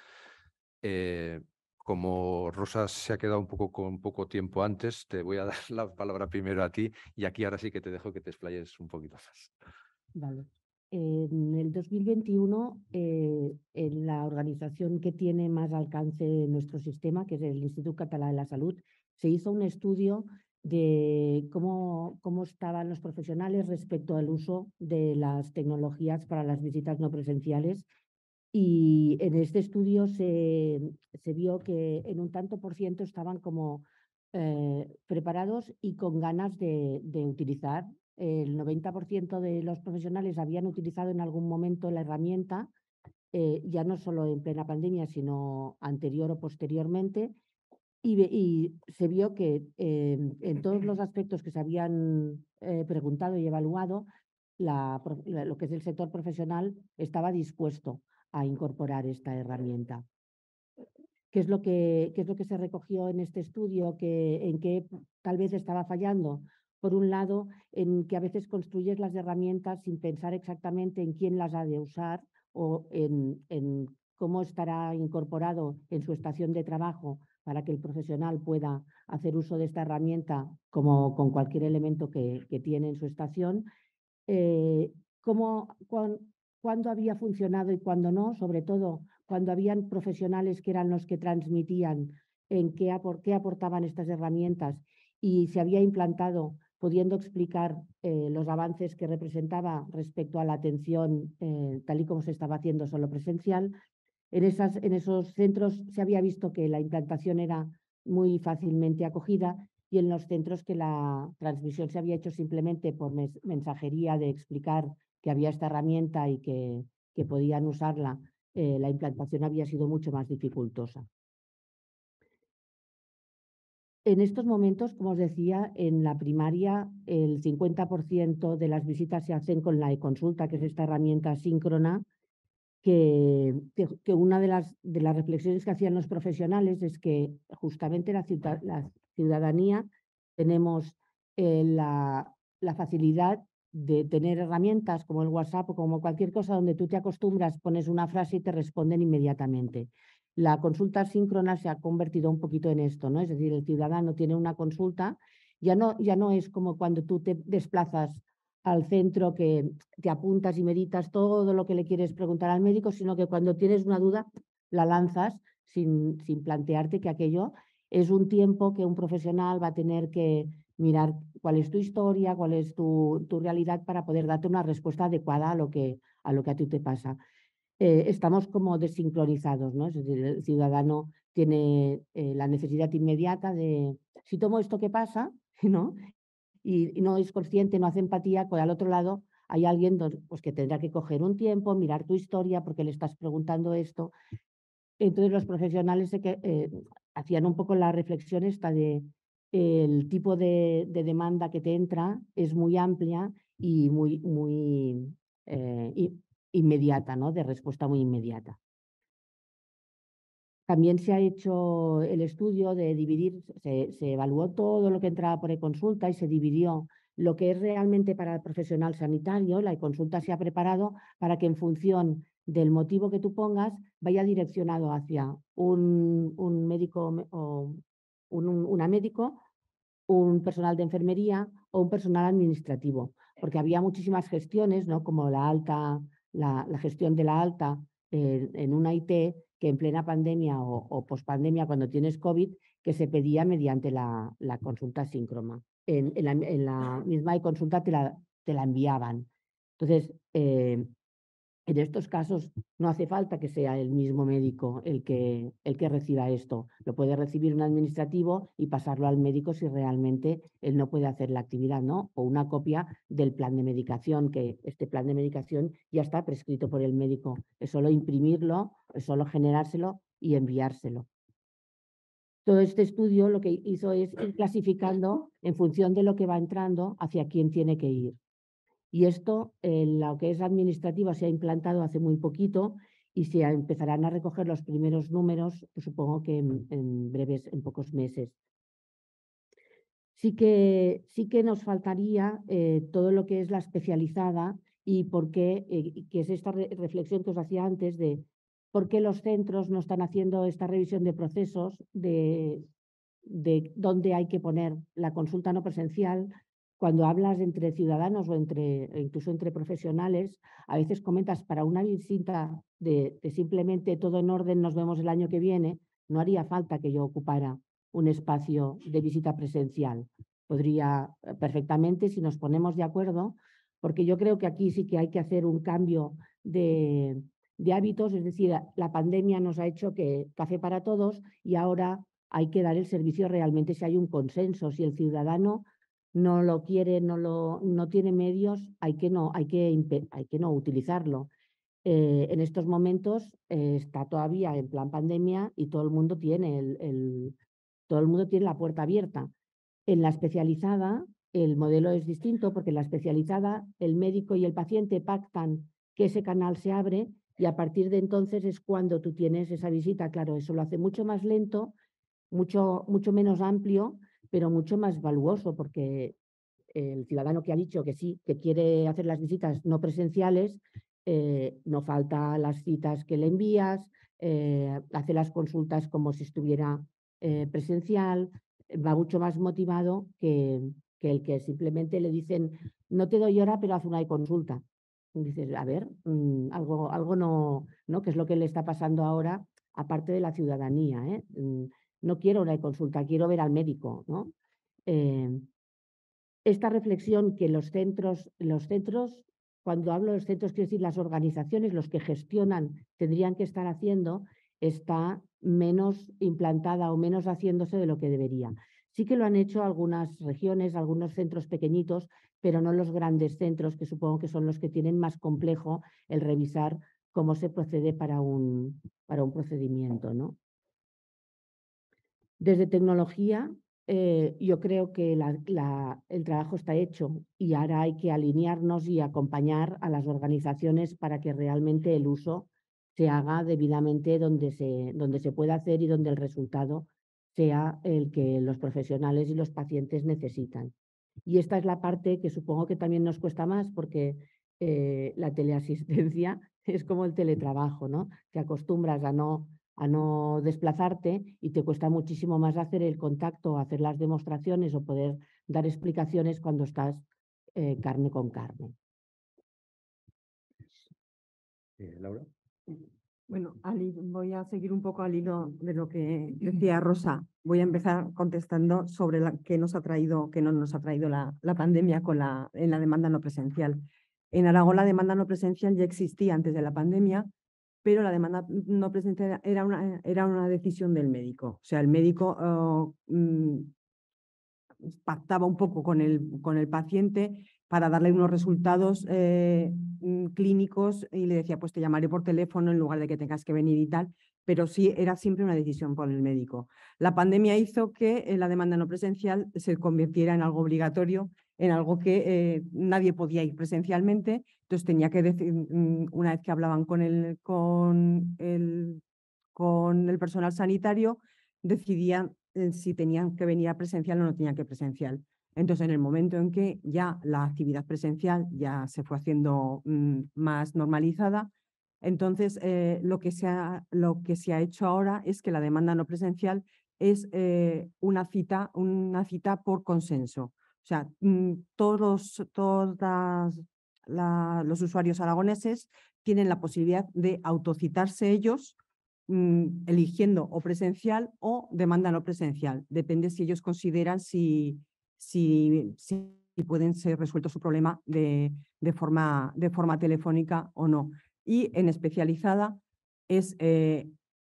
Como Rosa se ha quedado un poco con poco tiempo antes, te voy a dar la palabra primero a ti y aquí ahora sí que te dejo que te explayes un poquito más. Vale. En el 2021, en la organización que tiene más alcance en nuestro sistema, que es el Instituto Català de la Salud, se hizo un estudio de cómo estaban los profesionales respecto al uso de las tecnologías para las visitas no presenciales. Y en este estudio se vio que en un tanto por ciento estaban como preparados y con ganas de utilizar. El 90% de los profesionales habían utilizado en algún momento la herramienta, ya no solo en plena pandemia, sino anterior o posteriormente, y se vio que en todos los aspectos que se habían preguntado y evaluado, lo que es el sector profesional estaba dispuesto a incorporar esta herramienta. ¿Qué es lo que se recogió en este estudio? ¿En qué tal vez estaba fallando? Por un lado, en que a veces construyes las herramientas sin pensar exactamente en quién las ha de usar o en cómo estará incorporado en su estación de trabajo para que el profesional pueda hacer uso de esta herramienta como con cualquier elemento que tiene en su estación. Cuándo había funcionado y cuándo no, sobre todo cuando habían profesionales que eran los que transmitían en qué aportaban estas herramientas y se había implantado, pudiendo explicar los avances que representaba respecto a la atención tal y como se estaba haciendo solo presencial. En esos centros se había visto que la implantación era muy fácilmente acogida y en los centros que la transmisión se había hecho simplemente por mensajería de explicar que había esta herramienta y que podían usarla, la implantación había sido mucho más dificultosa. En estos momentos, como os decía, en la primaria el 50% de las visitas se hacen con la e-consulta, que es esta herramienta síncrona, que una de las reflexiones que hacían los profesionales es que justamente la ciudadanía tenemos la facilidad de tener herramientas como el WhatsApp o como cualquier cosa donde tú te acostumbras, pones una frase y te responden inmediatamente. La consulta síncrona se ha convertido un poquito en esto, ¿no? Es decir, el ciudadano tiene una consulta, ya no es como cuando tú te desplazas al centro que te apuntas y meditas todo lo que le quieres preguntar al médico, sino que cuando tienes una duda la lanzas sin plantearte que aquello es un tiempo que un profesional va a tener que mirar cuál es tu historia, cuál es tu realidad para poder darte una respuesta adecuada a lo que a ti te pasa. Estamos como desincronizados, ¿no? Es decir, el ciudadano tiene la necesidad inmediata de, si tomo esto, ¿qué pasa? ¿No? Y no es consciente, no hace empatía, pues al otro lado hay alguien pues, que tendrá que coger un tiempo, mirar tu historia porque le estás preguntando esto. Entonces los profesionales hacían un poco la reflexión esta de el tipo de demanda que te entra es muy amplia y muy inmediata, ¿no? De respuesta muy inmediata. También se ha hecho el estudio de dividir, se evaluó todo lo que entraba por e-consulta y se dividió lo que es realmente para el profesional sanitario. La e-consulta se ha preparado para que en función del motivo que tú pongas vaya direccionado hacia un médico o una médico, un personal de enfermería o un personal administrativo, porque había muchísimas gestiones, ¿no? Como la gestión de la alta en una IT, que en plena pandemia o pospandemia, cuando tienes COVID, que se pedía mediante la consulta síncrona. En la misma e-consulta te la enviaban. Entonces, en estos casos no hace falta que sea el mismo médico el que reciba esto. Lo puede recibir un administrativo y pasarlo al médico si realmente él no puede hacer la actividad, ¿no? O una copia del plan de medicación, que este plan de medicación ya está prescrito por el médico. Es solo imprimirlo, es solo generárselo y enviárselo. Todo este estudio lo que hizo es ir clasificando en función de lo que va entrando hacia quién tiene que ir. Y esto, en lo que es administrativa, se ha implantado hace muy poquito y se empezarán a recoger los primeros números, pues supongo que en pocos meses. Sí que nos faltaría todo lo que es la especializada y por qué, que es esta reflexión que os hacía antes de por qué los centros no están haciendo esta revisión de procesos de dónde hay que poner la consulta no presencial, cuando hablas entre ciudadanos o incluso entre profesionales, a veces comentas para una visita de simplemente todo en orden, nos vemos el año que viene, no haría falta que yo ocupara un espacio de visita presencial. Podría perfectamente, si nos ponemos de acuerdo, porque yo creo que aquí sí que hay que hacer un cambio de hábitos, es decir, la pandemia nos ha hecho que café para todos y ahora hay que dar el servicio realmente si hay un consenso, si el ciudadano no lo quiere, no tiene medios, hay que no utilizarlo. En estos momentos está todavía en plan pandemia y todo el mundo tiene la puerta abierta. En la especializada el modelo es distinto porque en la especializada el médico y el paciente pactan que ese canal se abre y a partir de entonces es cuando tú tienes esa visita. Claro, eso lo hace mucho más lento, mucho menos amplio, pero mucho más valuoso porque el ciudadano que ha dicho que sí, que quiere hacer las visitas no presenciales, no falta las citas que le envías, hace las consultas como si estuviera presencial, va mucho más motivado que el que simplemente le dicen no te doy hora, pero haz una consulta. Y dices, a ver, algo no, que es lo que le está pasando ahora, aparte de la ciudadanía, ¿eh? No quiero una consulta, quiero ver al médico, ¿no? Esta reflexión que los centros, cuando hablo de los centros, quiero decir las organizaciones, los que gestionan, tendrían que estar haciendo, está menos implantada o menos haciéndose de lo que debería. Sí que lo han hecho algunas regiones, algunos centros pequeñitos, pero no los grandes centros, que supongo que son los que tienen más complejo el revisar cómo se procede para un procedimiento, ¿no? Desde tecnología, yo creo que el trabajo está hecho y ahora hay que alinearnos y acompañar a las organizaciones para que realmente el uso se haga debidamente donde se pueda hacer y donde el resultado sea el que los profesionales y los pacientes necesitan. Y esta es la parte que supongo que también nos cuesta más porque la teleasistencia es como el teletrabajo, ¿no? Te acostumbras a no desplazarte y te cuesta muchísimo más hacer el contacto, hacer las demostraciones o poder dar explicaciones cuando estás carne con carne. Laura. Bueno, voy a seguir un poco al hilo de lo que decía Rosa. Voy a empezar contestando sobre qué no nos ha traído la pandemia en la demanda no presencial. En Aragón la demanda no presencial ya existía antes de la pandemia, pero la demanda no presencial era una decisión del médico. O sea, el médico pactaba un poco con el paciente para darle unos resultados clínicos y le decía, pues te llamaré por teléfono en lugar de que tengas que venir y tal, pero sí era siempre una decisión por el médico. La pandemia hizo que la demanda no presencial se convirtiera en algo obligatorio, en algo que nadie podía ir presencialmente, entonces tenía que decir, una vez que hablaban con el personal sanitario, decidían si tenían que venir a presencial o no tenían que presencial. Entonces, en el momento en que ya la actividad presencial ya se fue haciendo más normalizada, entonces lo que se ha hecho ahora es que la demanda no presencial es una cita por consenso. O sea, todos los usuarios aragoneses tienen la posibilidad de autocitarse ellos eligiendo o presencial o demanda no presencial. Depende si ellos consideran si pueden ser resuelto su problema de forma telefónica o no. Y en especializada es,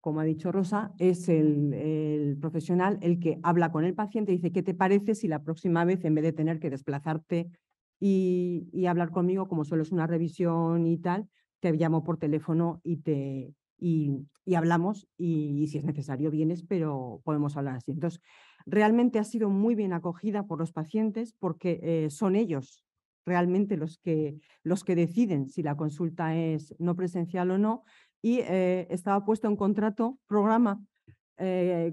como ha dicho Rosa, es el profesional el que habla con el paciente y dice, ¿qué te parece si la próxima vez, en vez de tener que desplazarte y hablar conmigo, como solo es una revisión y tal, te llamo por teléfono y hablamos y si es necesario vienes, pero podemos hablar así. Entonces, realmente ha sido muy bien acogida por los pacientes porque son ellos realmente los que deciden si la consulta es no presencial o no y estaba puesto en contrato programa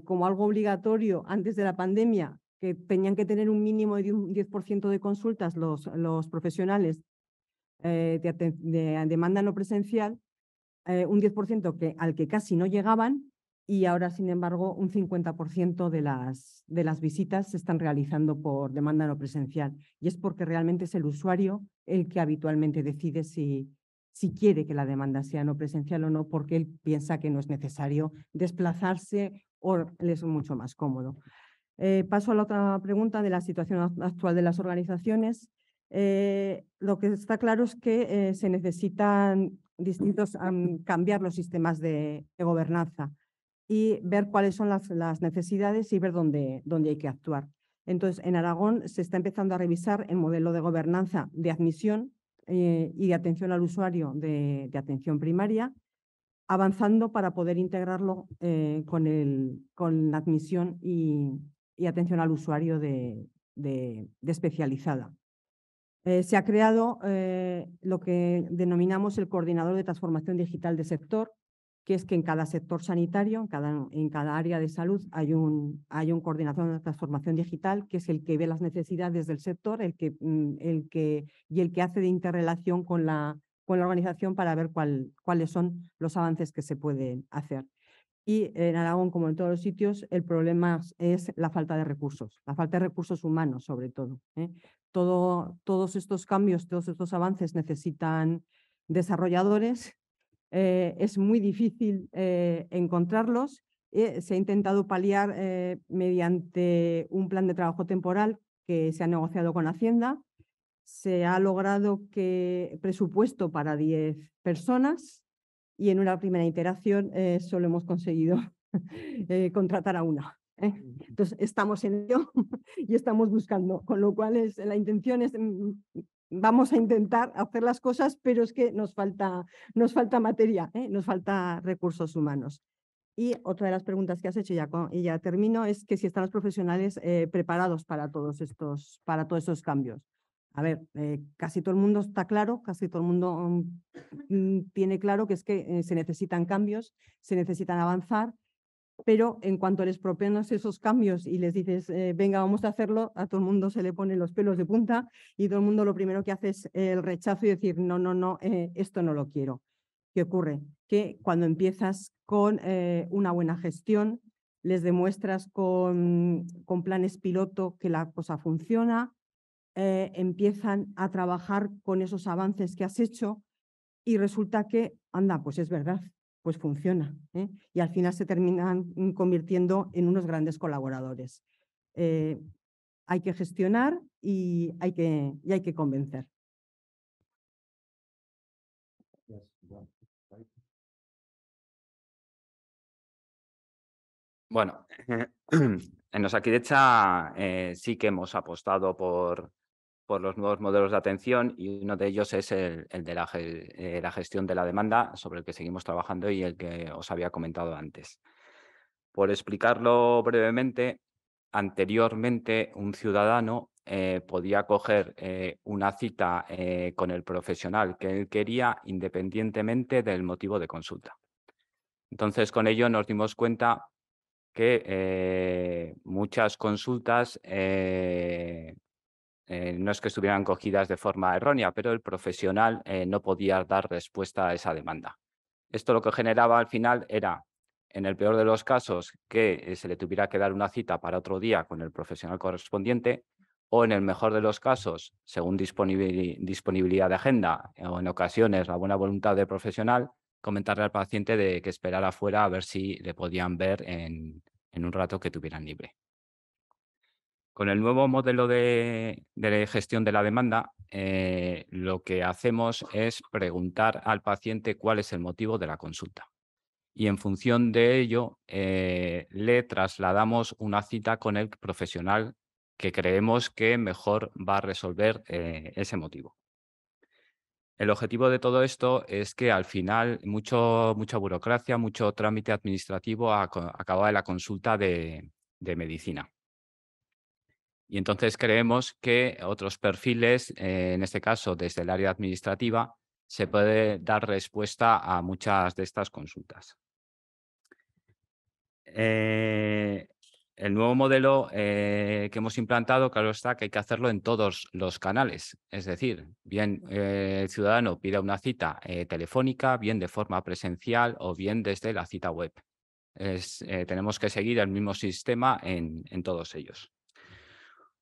como algo obligatorio antes de la pandemia, que tenían que tener un mínimo de un 10% de consultas los profesionales de demanda no presencial, un 10% al que casi no llegaban y ahora, sin embargo, un 50% de las visitas se están realizando por demanda no presencial. Y es porque realmente es el usuario el que habitualmente decide si quiere que la demanda sea no presencial o no, porque él piensa que no es necesario desplazarse o le es mucho más cómodo. Paso a la otra pregunta de la situación actual de las organizaciones. Lo que está claro es que se necesitan cambiar los sistemas de gobernanza y ver cuáles son las necesidades y ver dónde hay que actuar. Entonces, en Aragón se está empezando a revisar el modelo de gobernanza de admisión y de atención al usuario de atención primaria, avanzando para poder integrarlo con la admisión y atención al usuario de especializada. Se ha creado lo que denominamos el coordinador de transformación digital de sector, que es que en cada sector sanitario, en cada área de salud, hay un coordinador de transformación digital, que es el que ve las necesidades del sector, el que hace de interrelación con la organización para ver cuáles son los avances que se pueden hacer. Y en Aragón, como en todos los sitios, el problema es la falta de recursos humanos, sobre todo. Todos estos cambios, todos estos avances necesitan desarrolladores. Es muy difícil encontrarlos. Se ha intentado paliar mediante un plan de trabajo temporal que se ha negociado con Hacienda. Se ha logrado presupuesto para 10 personas y en una primera iteración solo hemos conseguido contratar a una. Entonces, estamos en ello y estamos buscando, con lo cual la intención es, vamos a intentar hacer las cosas, pero es que nos falta materia, nos falta recursos humanos. Y otra de las preguntas que has hecho, y ya termino, es que si están los profesionales preparados para todos estos cambios. A ver, casi todo el mundo está claro, casi todo el mundo tiene claro que es que se necesitan cambios, se necesitan avanzar, pero en cuanto les propones esos cambios y les dices, venga, vamos a hacerlo, a todo el mundo se le ponen los pelos de punta y todo el mundo lo primero que hace es el rechazo y decir, no, esto no lo quiero. ¿Qué ocurre? Que cuando empiezas con una buena gestión, les demuestras con planes piloto que la cosa funciona, empiezan a trabajar con esos avances que has hecho y resulta que, anda, pues es verdad, pues funciona. Y al final se terminan convirtiendo en unos grandes colaboradores. Hay que gestionar y hay que convencer. Bueno, en Osakidetza sí que hemos apostado por los nuevos modelos de atención y uno de ellos es el de la gestión de la demanda, sobre el que seguimos trabajando y el que os había comentado antes. Por explicarlo brevemente, anteriormente un ciudadano podía coger una cita con el profesional que él quería independientemente del motivo de consulta. Entonces, con ello nos dimos cuenta que muchas consultas no es que estuvieran cogidas de forma errónea, pero el profesional no podía dar respuesta a esa demanda. Esto lo que generaba al final era, en el peor de los casos, que se le tuviera que dar una cita para otro día con el profesional correspondiente, o en el mejor de los casos, según disponibilidad de agenda o en ocasiones la buena voluntad del profesional, comentarle al paciente de que esperara fuera a ver si le podían ver en un rato que tuvieran libre. Con el nuevo modelo de gestión de la demanda, lo que hacemos es preguntar al paciente cuál es el motivo de la consulta. Y en función de ello, le trasladamos una cita con el profesional que creemos que mejor va a resolver ese motivo. El objetivo de todo esto es que al final mucha burocracia, mucho trámite administrativo acaba de la consulta de medicina. Y entonces creemos que otros perfiles, en este caso desde el área administrativa, se puede dar respuesta a muchas de estas consultas. El nuevo modelo que hemos implantado, claro está, que hay que hacerlo en todos los canales. Es decir, bien el ciudadano pida una cita telefónica, bien de forma presencial o bien desde la cita web. tenemos que seguir el mismo sistema en todos ellos.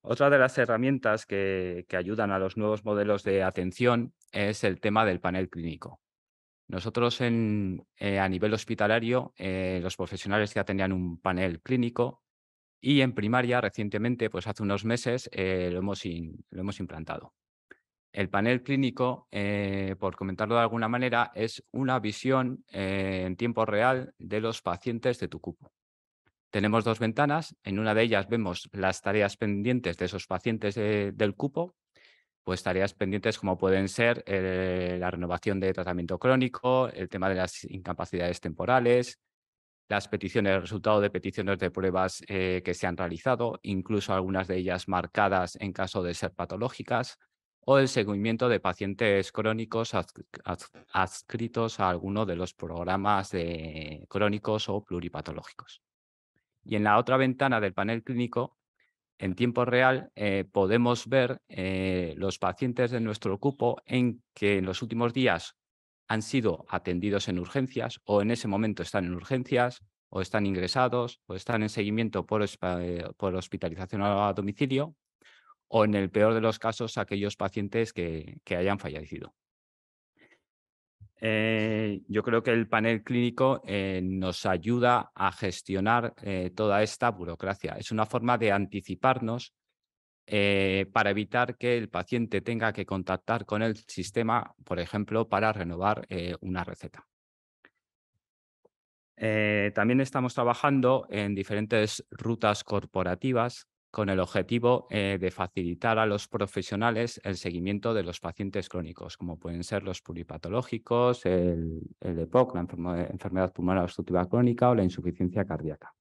Otra de las herramientas que ayudan a los nuevos modelos de atención es el tema del panel clínico. Nosotros a nivel hospitalario, los profesionales ya tenían un panel clínico y en primaria recientemente, pues hace unos meses, lo hemos implantado. El panel clínico, por comentarlo de alguna manera, es una visión en tiempo real de los pacientes de tu cupo. Tenemos dos ventanas, en una de ellas vemos las tareas pendientes de esos pacientes del cupo, pues tareas pendientes como pueden ser la renovación de tratamiento crónico, el tema de las incapacidades temporales, las peticiones, el resultado de peticiones de pruebas que se han realizado, incluso algunas de ellas marcadas en caso de ser patológicas, o el seguimiento de pacientes crónicos adscritos a alguno de los programas crónicos o pluripatológicos. Y en la otra ventana del panel clínico, en tiempo real, podemos ver los pacientes de nuestro cupo en que en los últimos días han sido atendidos en urgencias o en ese momento están en urgencias o están ingresados o están en seguimiento por hospitalización a domicilio o, en el peor de los casos, aquellos pacientes que hayan fallecido. Yo creo que el panel clínico nos ayuda a gestionar toda esta burocracia. Es una forma de anticiparnos para evitar que el paciente tenga que contactar con el sistema, por ejemplo, para renovar una receta. También estamos trabajando en diferentes rutas corporativas con el objetivo de facilitar a los profesionales el seguimiento de los pacientes crónicos, como pueden ser los pluripatológicos, el EPOC, la enfermedad pulmonar obstructiva crónica o la insuficiencia cardíaca.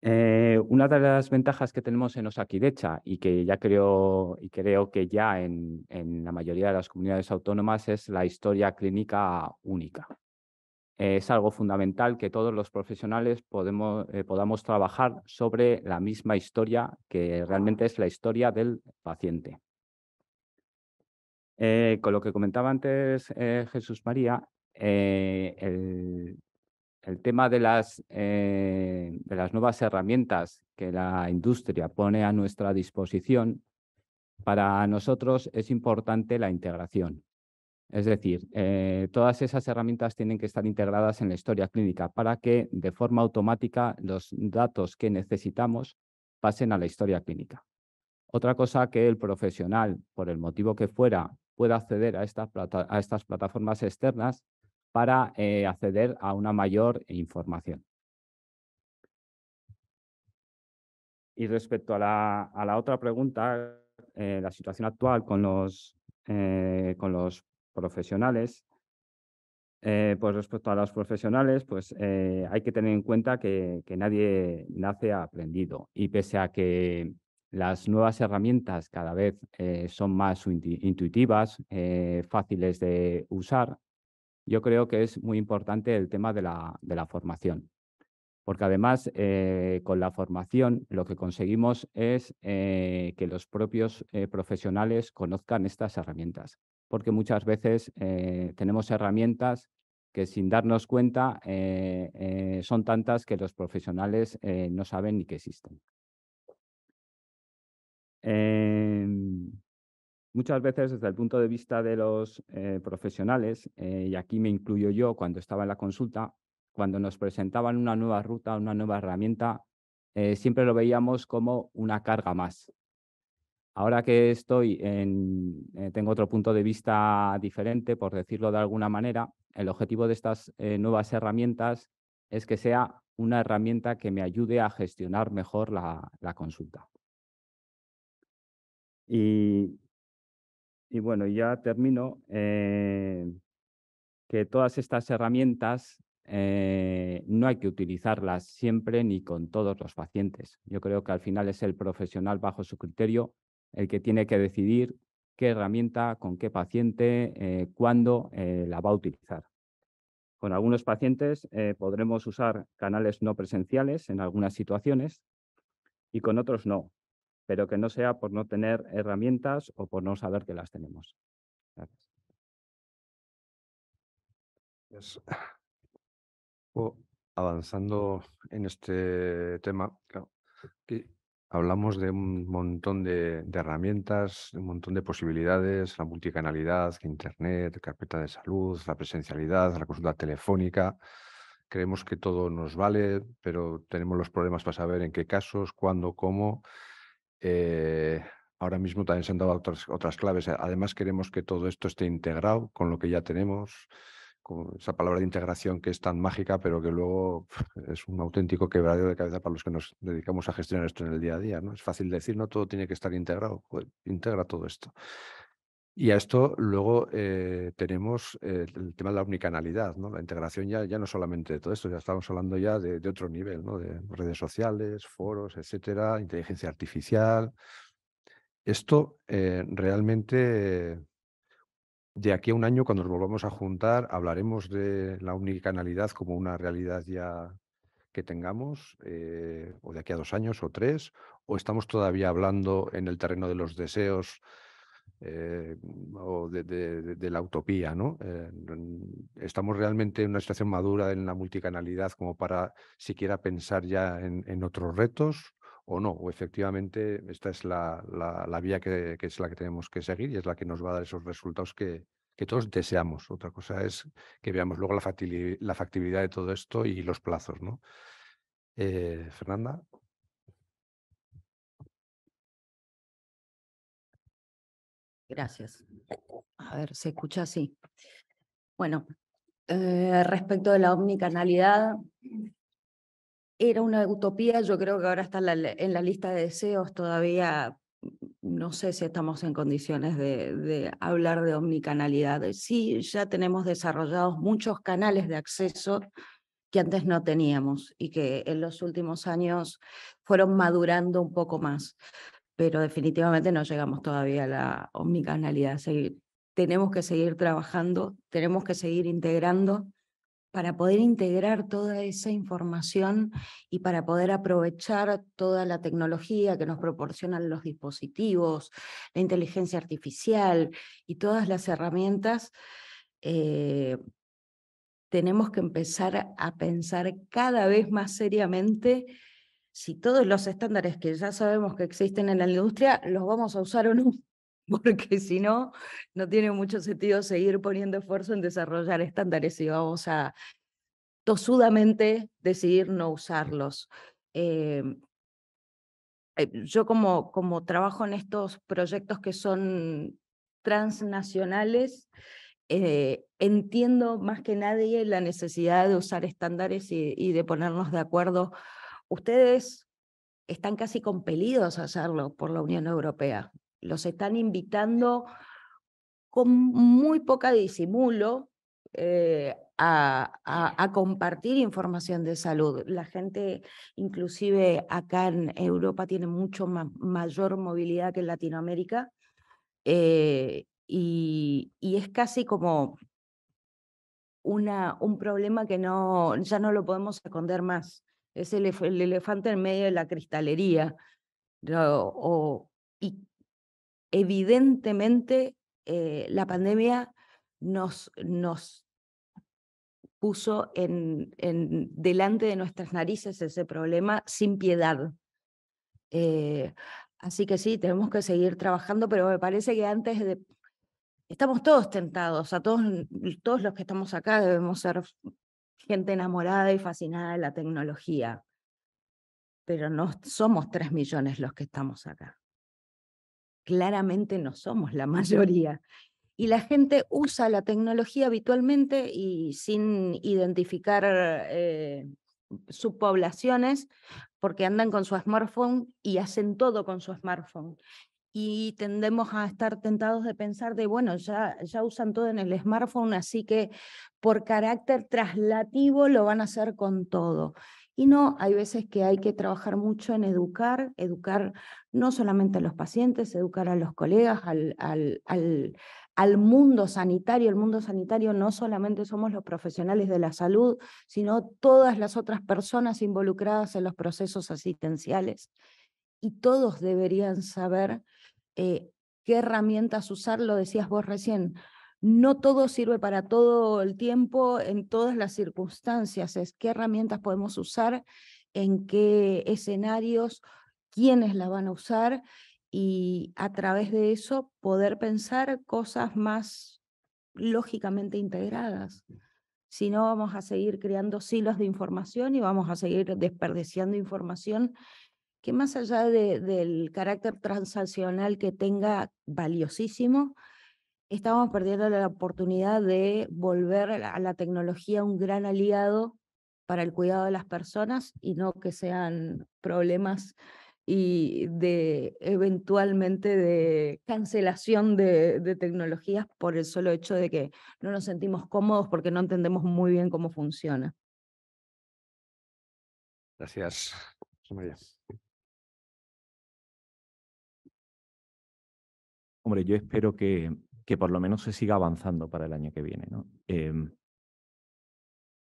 Una de las ventajas que tenemos en Osakidecha y que ya creo que ya en la mayoría de las comunidades autónomas es la historia clínica única. Es algo fundamental que todos los profesionales podamos trabajar sobre la misma historia, que realmente es la historia del paciente. Con lo que comentaba antes Jesús María, el tema de las nuevas herramientas que la industria pone a nuestra disposición, para nosotros es importante la integración. Es decir, todas esas herramientas tienen que estar integradas en la historia clínica para que de forma automática los datos que necesitamos pasen a la historia clínica. Otra cosa que el profesional, por el motivo que fuera, pueda acceder a estas plataformas externas para acceder a una mayor información. Y respecto a la otra pregunta, la situación actual con los profesionales, pues respecto a los profesionales, pues hay que tener en cuenta que nadie nace aprendido, y pese a que las nuevas herramientas cada vez son más intuitivas, fáciles de usar, yo creo que es muy importante el tema de la formación. Porque además, con la formación lo que conseguimos es que los propios profesionales conozcan estas herramientas. Porque muchas veces tenemos herramientas que, sin darnos cuenta, son tantas que los profesionales no saben ni que existen. Muchas veces, desde el punto de vista de los profesionales, y aquí me incluyo yo cuando estaba en la consulta, cuando nos presentaban una nueva ruta, una nueva herramienta, siempre lo veíamos como una carga más. Ahora que tengo otro punto de vista diferente, por decirlo de alguna manera, el objetivo de estas nuevas herramientas es que sea una herramienta que me ayude a gestionar mejor la consulta. Y bueno, ya termino. Que todas estas herramientas no hay que utilizarlas siempre ni con todos los pacientes. Yo creo que al final es el profesional, bajo su criterio, el que tiene que decidir qué herramienta, con qué paciente, cuándo la va a utilizar. Con algunos pacientes podremos usar canales no presenciales en algunas situaciones y con otros no, pero que no sea por no tener herramientas o por no saber que las tenemos. Gracias. Yes. Avanzando en este tema, claro, que hablamos de un montón de herramientas, de un montón de posibilidades, la multicanalidad, Internet, carpeta de salud, la presencialidad, la consulta telefónica. Creemos que todo nos vale, pero tenemos los problemas para saber en qué casos, cuándo, cómo. Eh, Ahora mismo también se han dado otras claves. Además, queremos que todo esto esté integrado con lo que ya tenemos, con esa palabra de integración que es tan mágica, pero que luego es un auténtico quebradero de cabeza para los que nos dedicamos a gestionar esto en el día a día, ¿no? Es fácil decir, no todo tiene que estar integrado. Joder, integra todo esto. Y a esto luego tenemos el tema de la omnicanalidad, ¿no? La integración ya no solamente de todo esto, ya estamos hablando ya de otro nivel, ¿no? De redes sociales, foros, etcétera, inteligencia artificial. Esto realmente de aquí a un año, cuando nos volvamos a juntar, hablaremos de la omnicanalidad como una realidad ya que tengamos, o de aquí a 2 años o 3, o estamos todavía hablando en el terreno de los deseos, o de la utopía, ¿no? ¿Estamos realmente en una situación madura en la multicanalidad como para siquiera pensar ya en otros retos o no? O efectivamente esta es la vía que es la que tenemos que seguir y es la que nos va a dar esos resultados que todos deseamos. Otra cosa es que veamos luego la factibilidad de todo esto y los plazos, ¿no? Fernanda. Gracias. A ver, se escucha así. Bueno, respecto de la omnicanalidad, era una utopía, yo creo que ahora está en la lista de deseos, todavía no sé si estamos en condiciones de hablar de omnicanalidad. Sí, ya tenemos desarrollados muchos canales de acceso que antes no teníamos y que en los últimos años fueron madurando un poco más, pero definitivamente no llegamos todavía a la omnicanalidad. Tenemos que seguir trabajando, tenemos que seguir integrando para poder integrar toda esa información y para poder aprovechar toda la tecnología que nos proporcionan los dispositivos, la inteligencia artificial y todas las herramientas. Tenemos que empezar a pensar cada vez más seriamente si todos los estándares que ya sabemos que existen en la industria los vamos a usar o no, porque si no, no tiene mucho sentido seguir poniendo esfuerzo en desarrollar estándares y vamos a tosudamente decidir no usarlos. Yo como trabajo en estos proyectos que son transnacionales, entiendo más que nadie la necesidad de usar estándares y de ponernos de acuerdo. Ustedes están casi compelidos a hacerlo por la Unión Europea. Los están invitando con muy poca disimulo a compartir información de salud. La gente, inclusive acá en Europa, tiene mucho mayor movilidad que en Latinoamérica, y es casi como un problema que ya no lo podemos esconder más. Es el elefante en medio de la cristalería. Y evidentemente la pandemia nos puso delante de nuestras narices ese problema sin piedad. Así que sí, tenemos que seguir trabajando, pero me parece que estamos todos tentados, todos los que estamos acá debemos ser gente enamorada y fascinada de la tecnología, pero no somos 3 millones los que estamos acá. Claramente no somos la mayoría. Y la gente usa la tecnología habitualmente y sin identificar subpoblaciones, porque andan con su smartphone y hacen todo con su smartphone. Y tendemos a estar tentados de pensar bueno, ya usan todo en el smartphone, así que por carácter traslativo lo van a hacer con todo. Y no, hay veces que hay que trabajar mucho en educar no solamente a los pacientes, educar a los colegas, al mundo sanitario. El mundo sanitario no solamente somos los profesionales de la salud, sino todas las otras personas involucradas en los procesos asistenciales. Y todos deberían saber qué herramientas usar, lo decías vos recién, no todo sirve para todo el tiempo, en todas las circunstancias. Es qué herramientas podemos usar, en qué escenarios, quiénes la van a usar, y a través de eso poder pensar cosas más lógicamente integradas. Si no, vamos a seguir creando silos de información y vamos a seguir desperdiciando información que, más allá del carácter transaccional que tenga, valiosísimo, estamos perdiendo la oportunidad de volver a la tecnología un gran aliado para el cuidado de las personas, y no que sean problemas y eventualmente de cancelación de tecnologías por el solo hecho de que no nos sentimos cómodos porque no entendemos muy bien cómo funciona. Gracias, José María. Hombre, yo espero que por lo menos se siga avanzando para el año que viene, ¿no?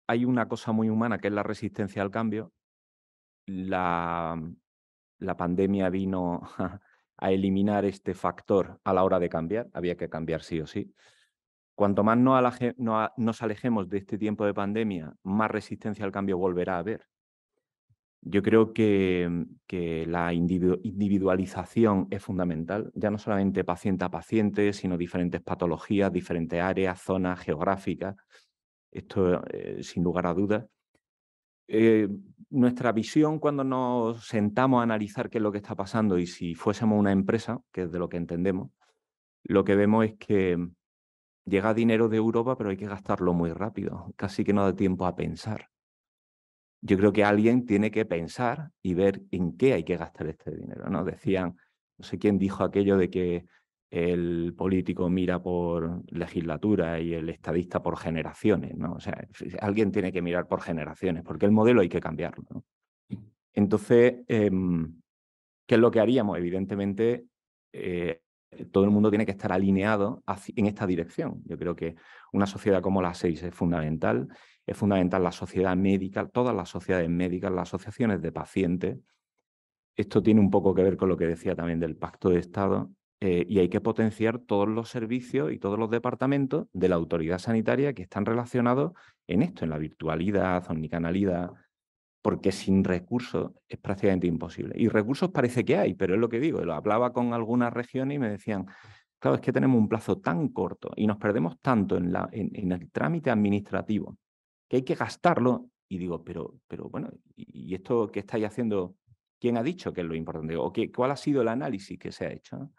Hay una cosa muy humana que es la resistencia al cambio. La pandemia vino a eliminar este factor a la hora de cambiar. Había que cambiar sí o sí. Cuanto más nos alejemos de este tiempo de pandemia, más resistencia al cambio volverá a haber. Yo creo que la individualización es fundamental, ya no solamente paciente a paciente, sino diferentes patologías, diferentes áreas, zonas geográficas. Esto, sin lugar a dudas. Nuestra visión, cuando nos sentamos a analizar qué es lo que está pasando, y si fuésemos una empresa, que es de lo que entendemos, lo que vemos es que llega dinero de Europa, pero hay que gastarlo muy rápido, casi que no da tiempo a pensar. Yo creo que alguien tiene que pensar y ver en qué hay que gastar este dinero, ¿no? Decían, no sé quién dijo aquello de que el político mira por legislatura y el estadista por generaciones, ¿no? O sea, alguien tiene que mirar por generaciones, porque el modelo hay que cambiarlo, ¿no? Entonces, ¿qué es lo que haríamos? Evidentemente, todo el mundo tiene que estar alineado en esta dirección. Yo creo que una sociedad como la 6 es fundamental la sociedad médica, todas las sociedades médicas, las asociaciones de pacientes. Esto tiene un poco que ver con lo que decía también del Pacto de Estado, y hay que potenciar todos los servicios y todos los departamentos de la autoridad sanitaria que están relacionados en esto, en la virtualidad, omnicanalidad, porque sin recursos es prácticamente imposible. Y recursos parece que hay, pero es lo que digo, lo hablaba con algunas regiones y me decían, claro, es que tenemos un plazo tan corto y nos perdemos tanto en el trámite administrativo que hay que gastarlo. Y digo, pero bueno, ¿y esto que estáis haciendo? ¿Quién ha dicho que es lo importante? ¿O cuál ha sido el análisis que se ha hecho, ¿no?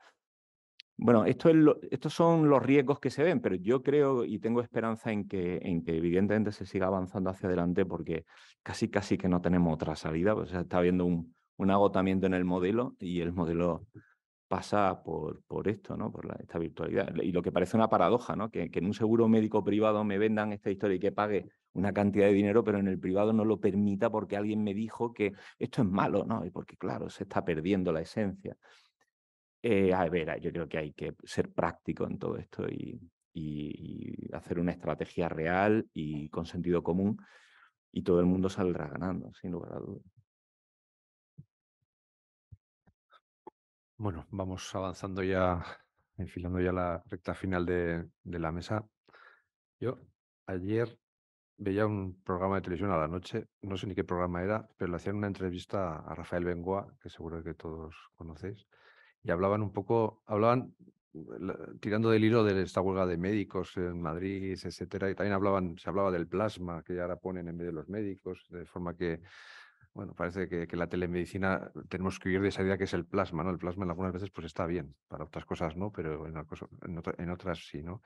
Bueno, estos son los riesgos que se ven, pero yo creo y tengo esperanza en que evidentemente se siga avanzando hacia adelante, porque casi que no tenemos otra salida. Pues se está viendo un agotamiento en el modelo, y el modelo pasa por esto, ¿no? Por esta virtualidad. Y lo que parece una paradoja, ¿no? Que en un seguro médico privado me vendan esta historia y que pague una cantidad de dinero, pero en el privado no lo permita porque alguien me dijo que esto es malo, ¿no? Y porque, claro, se está perdiendo la esencia. A ver, yo creo que hay que ser práctico en todo esto y hacer una estrategia real y con sentido común, y todo el mundo saldrá ganando, sin lugar a dudas. Bueno, vamos avanzando ya, enfilando ya la recta final de la mesa. Yo ayer veía un programa de televisión a la noche, no sé ni qué programa era, pero le hacían una entrevista a Rafael Bengoa, que seguro que todos conocéis, y hablaban un poco, tirando del hilo de esta huelga de médicos en Madrid, etcétera, y también se hablaba del plasma que ahora ponen en medio de los médicos, de forma que, bueno, parece que la telemedicina tenemos que huir de esa idea que es el plasma, ¿no? El plasma en algunas veces pues está bien, para otras cosas no, pero en otras sí, ¿no?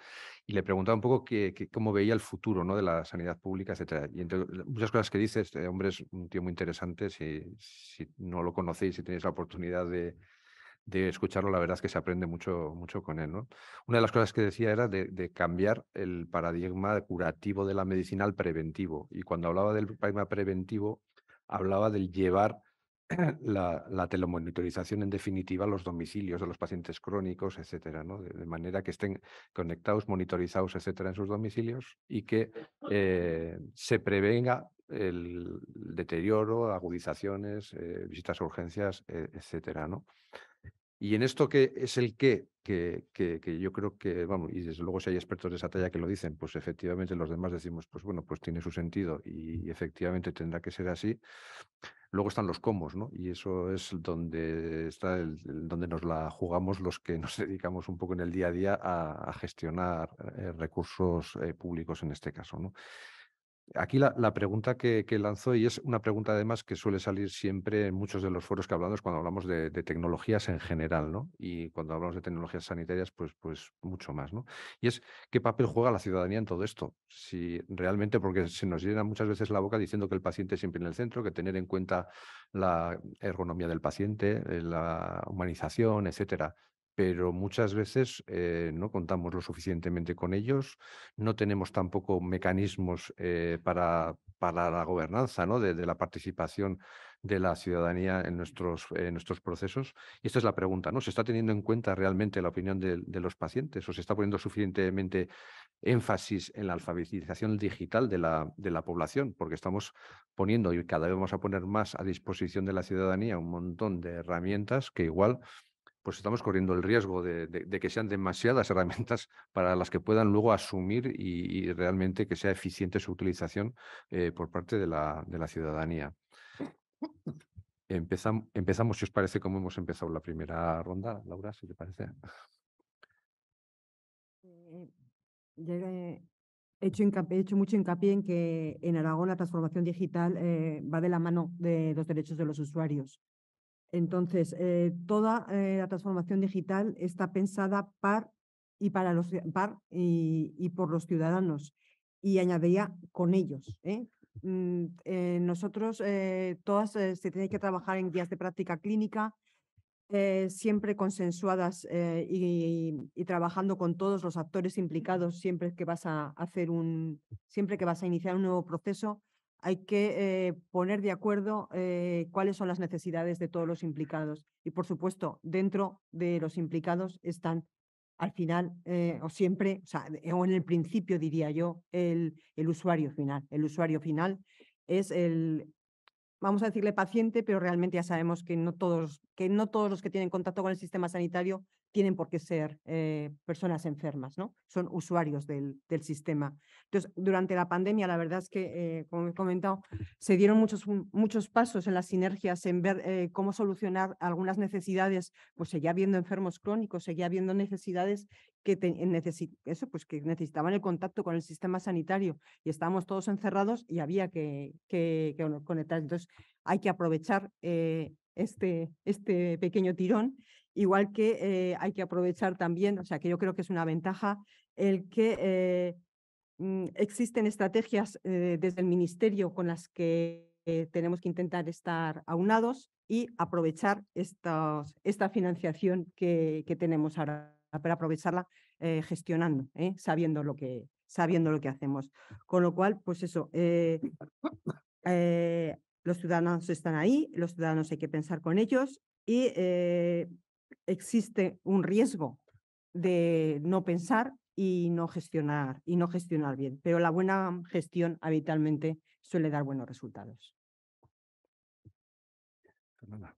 Y le preguntaba un poco cómo veía el futuro, ¿no? De la sanidad pública, etcétera. Y entre muchas cosas que dice, este hombre es un tío muy interesante. Si no lo conocéis, si tenéis la oportunidad de escucharlo, la verdad es que se aprende mucho, mucho con él, ¿no? Una de las cosas que decía era de cambiar el paradigma curativo de la medicina al preventivo. Y cuando hablaba del paradigma preventivo, hablaba del llevar la telemonitorización en definitiva a los domicilios de los pacientes crónicos, etcétera, ¿no? De manera que estén conectados, monitorizados, etcétera, en sus domicilios, y que se prevenga el deterioro, agudizaciones, visitas a urgencias, etcétera, ¿no? Y en esto que es el qué que yo creo que, vamos, y desde luego si hay expertos de esa talla que lo dicen, pues efectivamente los demás decimos, pues bueno, pues tiene su sentido y efectivamente tendrá que ser así. Luego están los cómo, ¿no? Y eso es donde está donde nos la jugamos los que nos dedicamos un poco en el día a día a gestionar recursos públicos en este caso, ¿no? Aquí la pregunta que lanzó, y es una pregunta además que suele salir siempre en muchos de los foros que hablamos cuando hablamos de tecnologías en general, ¿no? Y cuando hablamos de tecnologías sanitarias, pues mucho más, ¿no? Y es, ¿qué papel juega la ciudadanía en todo esto? Si realmente, porque se nos llena muchas veces la boca diciendo que el paciente es siempre en el centro, que tener en cuenta la ergonomía del paciente, la humanización, etcétera. Pero muchas veces no contamos lo suficientemente con ellos, no tenemos tampoco mecanismos para la gobernanza, ¿no? de la participación de la ciudadanía en nuestros procesos. Y esta es la pregunta, ¿no? ¿Se está teniendo en cuenta realmente la opinión de los pacientes o se está poniendo suficientemente énfasis en la alfabetización digital de la población? Porque estamos poniendo y cada vez vamos a poner más a disposición de la ciudadanía un montón de herramientas que igual pues estamos corriendo el riesgo de que sean demasiadas herramientas para las que puedan luego asumir y realmente que sea eficiente su utilización por parte de la ciudadanía. Empezamos, si os parece, como hemos empezado la primera ronda. Laura, si te parece. He hecho mucho hincapié en que en Aragón la transformación digital va de la mano de los derechos de los usuarios. Entonces, toda la transformación digital está pensada y por los ciudadanos, y añadiría con ellos. Nosotros, todas se tiene que trabajar en guías de práctica clínica, siempre consensuadas y trabajando con todos los actores implicados siempre que vas a siempre que vas a iniciar un nuevo proceso. Hay que poner de acuerdo cuáles son las necesidades de todos los implicados. Y, por supuesto, dentro de los implicados están, al final, o siempre, o en el principio, diría yo, el usuario final. El usuario final es vamos a decirle paciente, pero realmente ya sabemos que no todos los que tienen contacto con el sistema sanitario tienen por qué ser personas enfermas, ¿no? Son usuarios del sistema. Entonces, durante la pandemia, la verdad es que, como he comentado, se dieron muchos pasos en las sinergias, en ver cómo solucionar algunas necesidades. Pues seguía habiendo enfermos crónicos, seguía habiendo necesidades que necesitaban el contacto con el sistema sanitario y estábamos todos encerrados y había que conectar. Entonces, hay que aprovechar este pequeño tirón, igual que hay que aprovechar también, o sea, que yo creo que es una ventaja el que existen estrategias desde el ministerio con las que tenemos que intentar estar aunados y aprovechar esta financiación que tenemos ahora, para aprovecharla gestionando, sabiendo lo que hacemos. Con lo cual, pues eso, los ciudadanos están ahí, los ciudadanos hay que pensar con ellos y existe un riesgo de no pensar y no gestionar bien, pero la buena gestión habitualmente suele dar buenos resultados. Fernanda.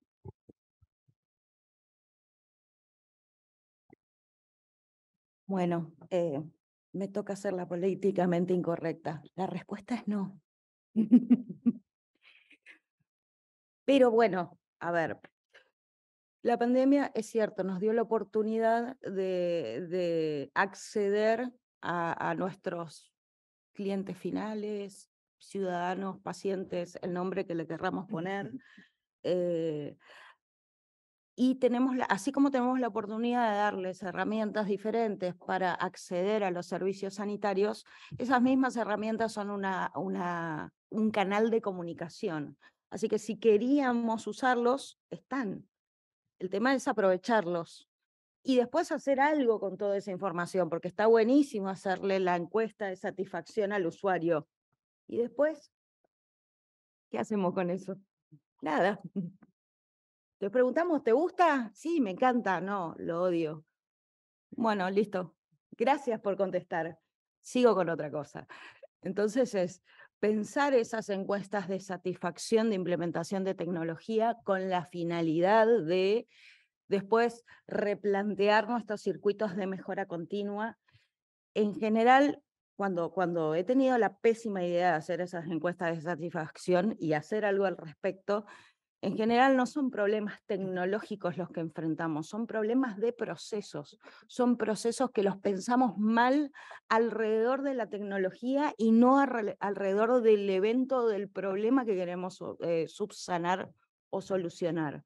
Bueno, me toca ser la políticamente incorrecta. La respuesta es no. Pero bueno, a ver, la pandemia, es cierto, nos dio la oportunidad de acceder a nuestros clientes finales, ciudadanos, pacientes, el nombre que le querramos poner. Y así como tenemos la oportunidad de darles herramientas diferentes para acceder a los servicios sanitarios, esas mismas herramientas son un canal de comunicación. Así que si queríamos usarlos, están. El tema es aprovecharlos y después hacer algo con toda esa información, porque está buenísimo hacerle la encuesta de satisfacción al usuario. Y después, ¿qué hacemos con eso? Nada. Te preguntamos, ¿te gusta? Sí, me encanta. No, lo odio. Bueno, listo. Gracias por contestar. Sigo con otra cosa. Entonces es pensar esas encuestas de satisfacción de implementación de tecnología con la finalidad de después replantear nuestros circuitos de mejora continua. En general, cuando he tenido la pésima idea de hacer esas encuestas de satisfacción y hacer algo al respecto, en general no son problemas tecnológicos los que enfrentamos, son problemas de procesos, son procesos que los pensamos mal alrededor de la tecnología y no alrededor del evento o del problema que queremos subsanar o solucionar.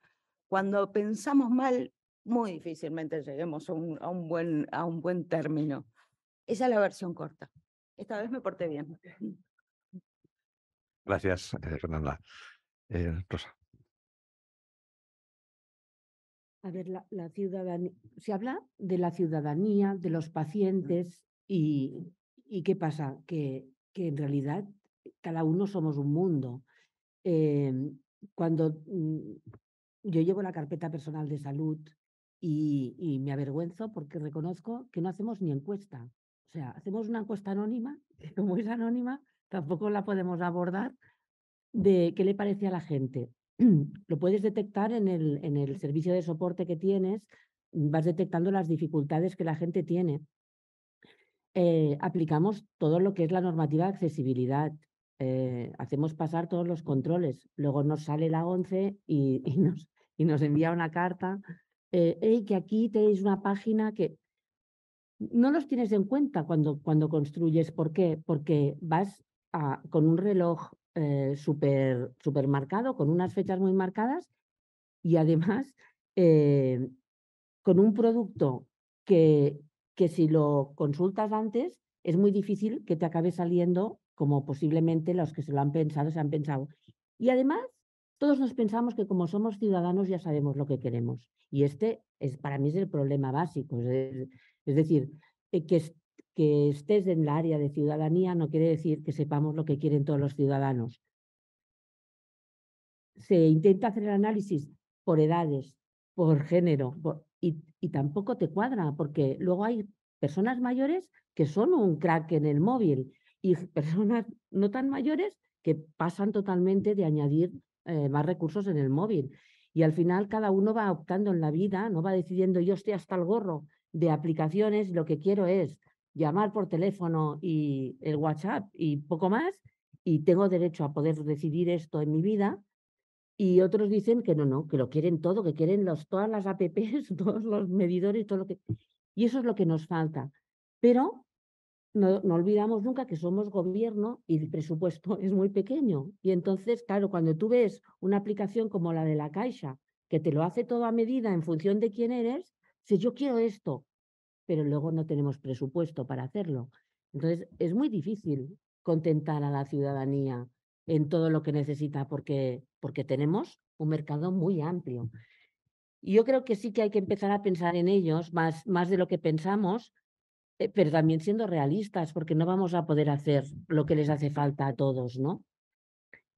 Cuando pensamos mal, muy difícilmente lleguemos a un buen término. Esa es la versión corta. Esta vez me porté bien. Gracias, Fernanda. Rosa. A ver, la ciudadanía, se habla de la ciudadanía, de los pacientes y ¿qué pasa? Que en realidad cada uno somos un mundo. Cuando yo llevo la carpeta personal de salud y me avergüenzo porque reconozco que no hacemos ni encuesta. O sea, hacemos una encuesta anónima, que como es anónima, tampoco la podemos abordar, de qué le parece a la gente. Lo puedes detectar en el servicio de soporte que tienes, vas detectando las dificultades que la gente tiene. Aplicamos todo lo que es la normativa de accesibilidad, hacemos pasar todos los controles, luego nos sale la ONCE y nos envía una carta, que aquí tenéis una página que no los tienes en cuenta cuando construyes. ¿Por qué? Porque vas con un reloj súper marcado, con unas fechas muy marcadas y además con un producto que si lo consultas antes es muy difícil que te acabe saliendo como posiblemente los que se lo han pensado se han pensado. Y además todos nos pensamos que como somos ciudadanos ya sabemos lo que queremos. Y para mí es el problema básico. Es decir, que estés en la área de ciudadanía no quiere decir que sepamos lo que quieren todos los ciudadanos. Se intenta hacer el análisis por edades, por género, y tampoco te cuadra, porque luego hay personas mayores que son un crack en el móvil y personas no tan mayores que pasan totalmente de añadir más recursos en el móvil. Y al final cada uno va optando en la vida, no va decidiendo yo estoy hasta el gorro de aplicaciones, lo que quiero es llamar por teléfono y el WhatsApp y poco más, y tengo derecho a poder decidir esto en mi vida. Y otros dicen que no, que lo quieren todo, que quieren todas las apps, todos los medidores, todo lo que... Y eso es lo que nos falta. Pero no olvidamos nunca que somos gobierno y el presupuesto es muy pequeño. Y entonces, claro, cuando tú ves una aplicación como la de la Caixa, que te lo hace todo a medida en función de quién eres, dices, yo quiero esto, pero luego no tenemos presupuesto para hacerlo. Entonces, es muy difícil contentar a la ciudadanía en todo lo que necesita porque tenemos un mercado muy amplio. Y yo creo que sí que hay que empezar a pensar en ellos más de lo que pensamos, pero también siendo realistas, porque no vamos a poder hacer lo que les hace falta a todos, ¿no?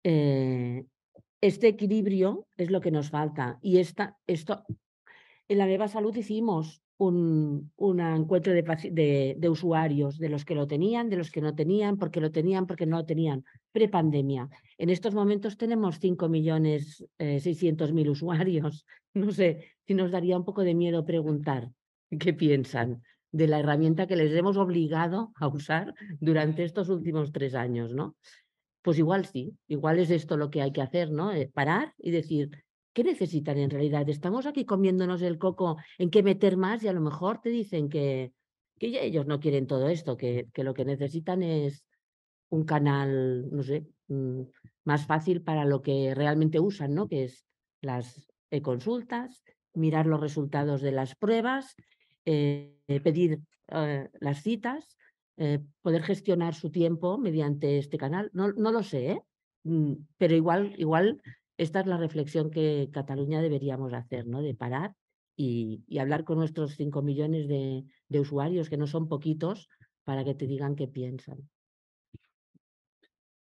Este equilibrio es lo que nos falta. Y esto, en la Meva Salud hicimos un encuentro de usuarios, de los que lo tenían, de los que no tenían, porque lo tenían, porque no lo tenían, prepandemia. En estos momentos tenemos 5.600.000 usuarios. No sé si nos daría un poco de miedo preguntar qué piensan de la herramienta que les hemos obligado a usar durante estos últimos 3 años, ¿no? Pues igual sí, igual es esto lo que hay que hacer, ¿no? Parar y decir, ¿qué necesitan en realidad? Estamos aquí comiéndonos el coco en qué meter más y a lo mejor te dicen que ya ellos no quieren todo esto, que lo que necesitan es un canal, no sé, más fácil para lo que realmente usan, ¿no? Que es las consultas, mirar los resultados de las pruebas, pedir las citas, poder gestionar su tiempo mediante este canal. No lo sé, ¿eh? Pero igual esta es la reflexión que Cataluña deberíamos hacer, ¿no? De parar y hablar con nuestros 5 millones de usuarios, que no son poquitos, para que te digan qué piensan.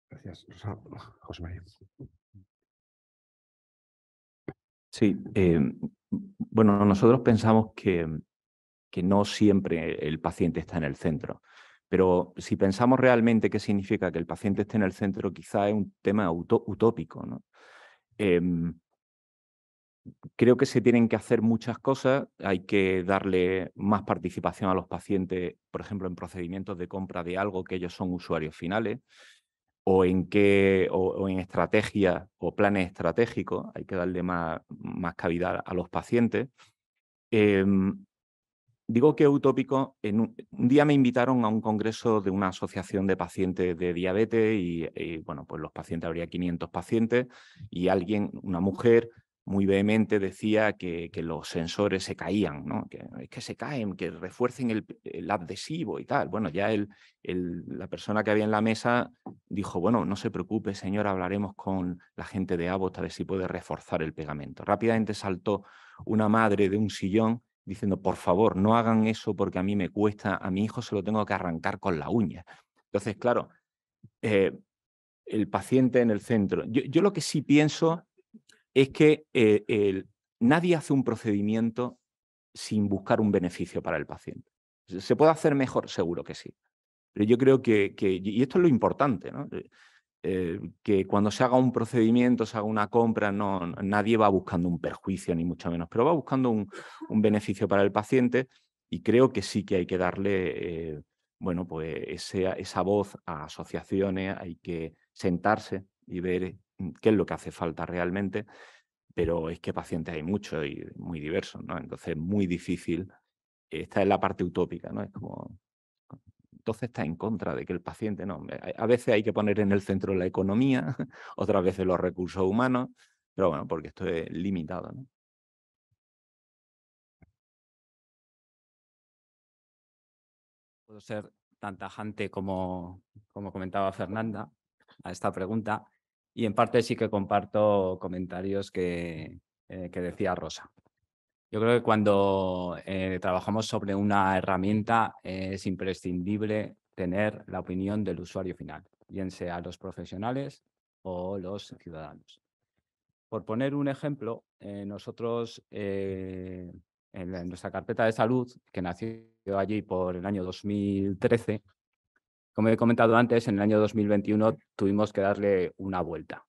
Gracias, José María. Sí, bueno, nosotros pensamos que no siempre el paciente está en el centro, pero si pensamos realmente qué significa que el paciente esté en el centro, quizá es un tema utópico, ¿no? creo que se tienen que hacer muchas cosas. Hay que darle más participación a los pacientes, por ejemplo, en procedimientos de compra de algo que ellos son usuarios finales, o en estrategias o planes estratégicos. Hay que darle más cabida a los pacientes. Digo que utópico. Un día me invitaron a un congreso de una asociación de pacientes de diabetes y bueno, pues los pacientes, habría 500 pacientes, y una mujer muy vehemente, decía que los sensores se caían, ¿no? Que es que se caen, que refuercen el adhesivo y tal. Bueno, ya la persona que había en la mesa dijo, bueno, no se preocupe, señora, hablaremos con la gente de Abbott a ver si puede reforzar el pegamento. Rápidamente saltó una madre de un sillón diciendo, por favor, no hagan eso porque a mí me cuesta, a mi hijo se lo tengo que arrancar con la uña. Entonces, claro, el paciente en el centro. Yo lo que sí pienso es que nadie hace un procedimiento sin buscar un beneficio para el paciente. ¿Se puede hacer mejor? Seguro que sí. Pero yo creo y esto es lo importante, ¿no? Que cuando se haga un procedimiento, se haga una compra, nadie va buscando un perjuicio, ni mucho menos, pero va buscando un beneficio para el paciente, y creo que sí que hay que darle bueno, pues esa voz a asociaciones. Hay que sentarse y ver qué es lo que hace falta realmente, pero es que pacientes hay muchos y muy diversos, ¿no? Entonces es muy difícil. Esta es la parte utópica, ¿no? Es como... Entonces está en contra de que el paciente, no. A veces hay que poner en el centro la economía, otras veces los recursos humanos, pero bueno, porque esto es limitado, ¿no? Puedo ser tan tajante como comentaba Fernanda a esta pregunta, y en parte sí que comparto comentarios que decía Rosa. Yo creo que cuando trabajamos sobre una herramienta es imprescindible tener la opinión del usuario final, bien sea los profesionales o los ciudadanos. Por poner un ejemplo, nosotros en nuestra carpeta de salud, que nació allí por el año 2013, como he comentado antes, en el año 2021 tuvimos que darle una vuelta.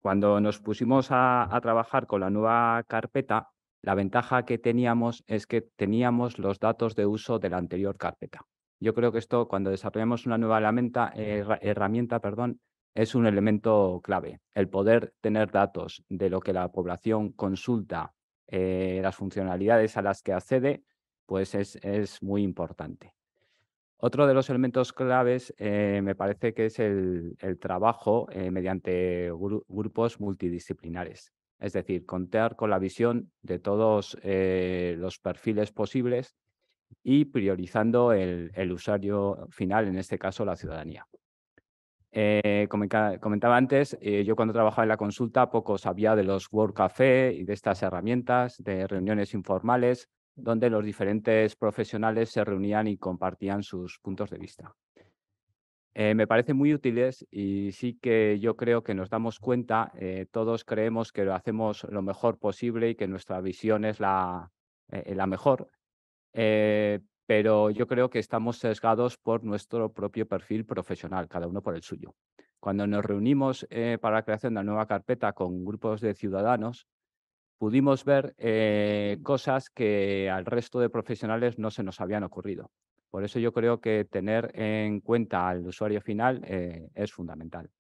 Cuando nos pusimos a trabajar con la nueva carpeta, la ventaja que teníamos es que teníamos los datos de uso de la anterior carpeta. Yo creo que esto, cuando desarrollamos una nueva herramienta, es un elemento clave. El poder tener datos de lo que la población consulta, las funcionalidades a las que accede, pues es muy importante. Otro de los elementos claves me parece que es el trabajo mediante grupos multidisciplinares. Es decir, contar con la visión de todos los perfiles posibles y priorizando el usuario final, en este caso la ciudadanía. Comentaba antes, yo cuando trabajaba en la consulta poco sabía de los World Café y de estas herramientas de reuniones informales donde los diferentes profesionales se reunían y compartían sus puntos de vista. Me parecen muy útiles y sí que yo creo que nos damos cuenta, todos creemos que lo hacemos lo mejor posible y que nuestra visión es la mejor, pero yo creo que estamos sesgados por nuestro propio perfil profesional, cada uno por el suyo. Cuando nos reunimos para la creación de una nueva carpeta con grupos de ciudadanos, pudimos ver cosas que al resto de profesionales no se nos habían ocurrido. Por eso yo creo que tener en cuenta al usuario final es fundamental.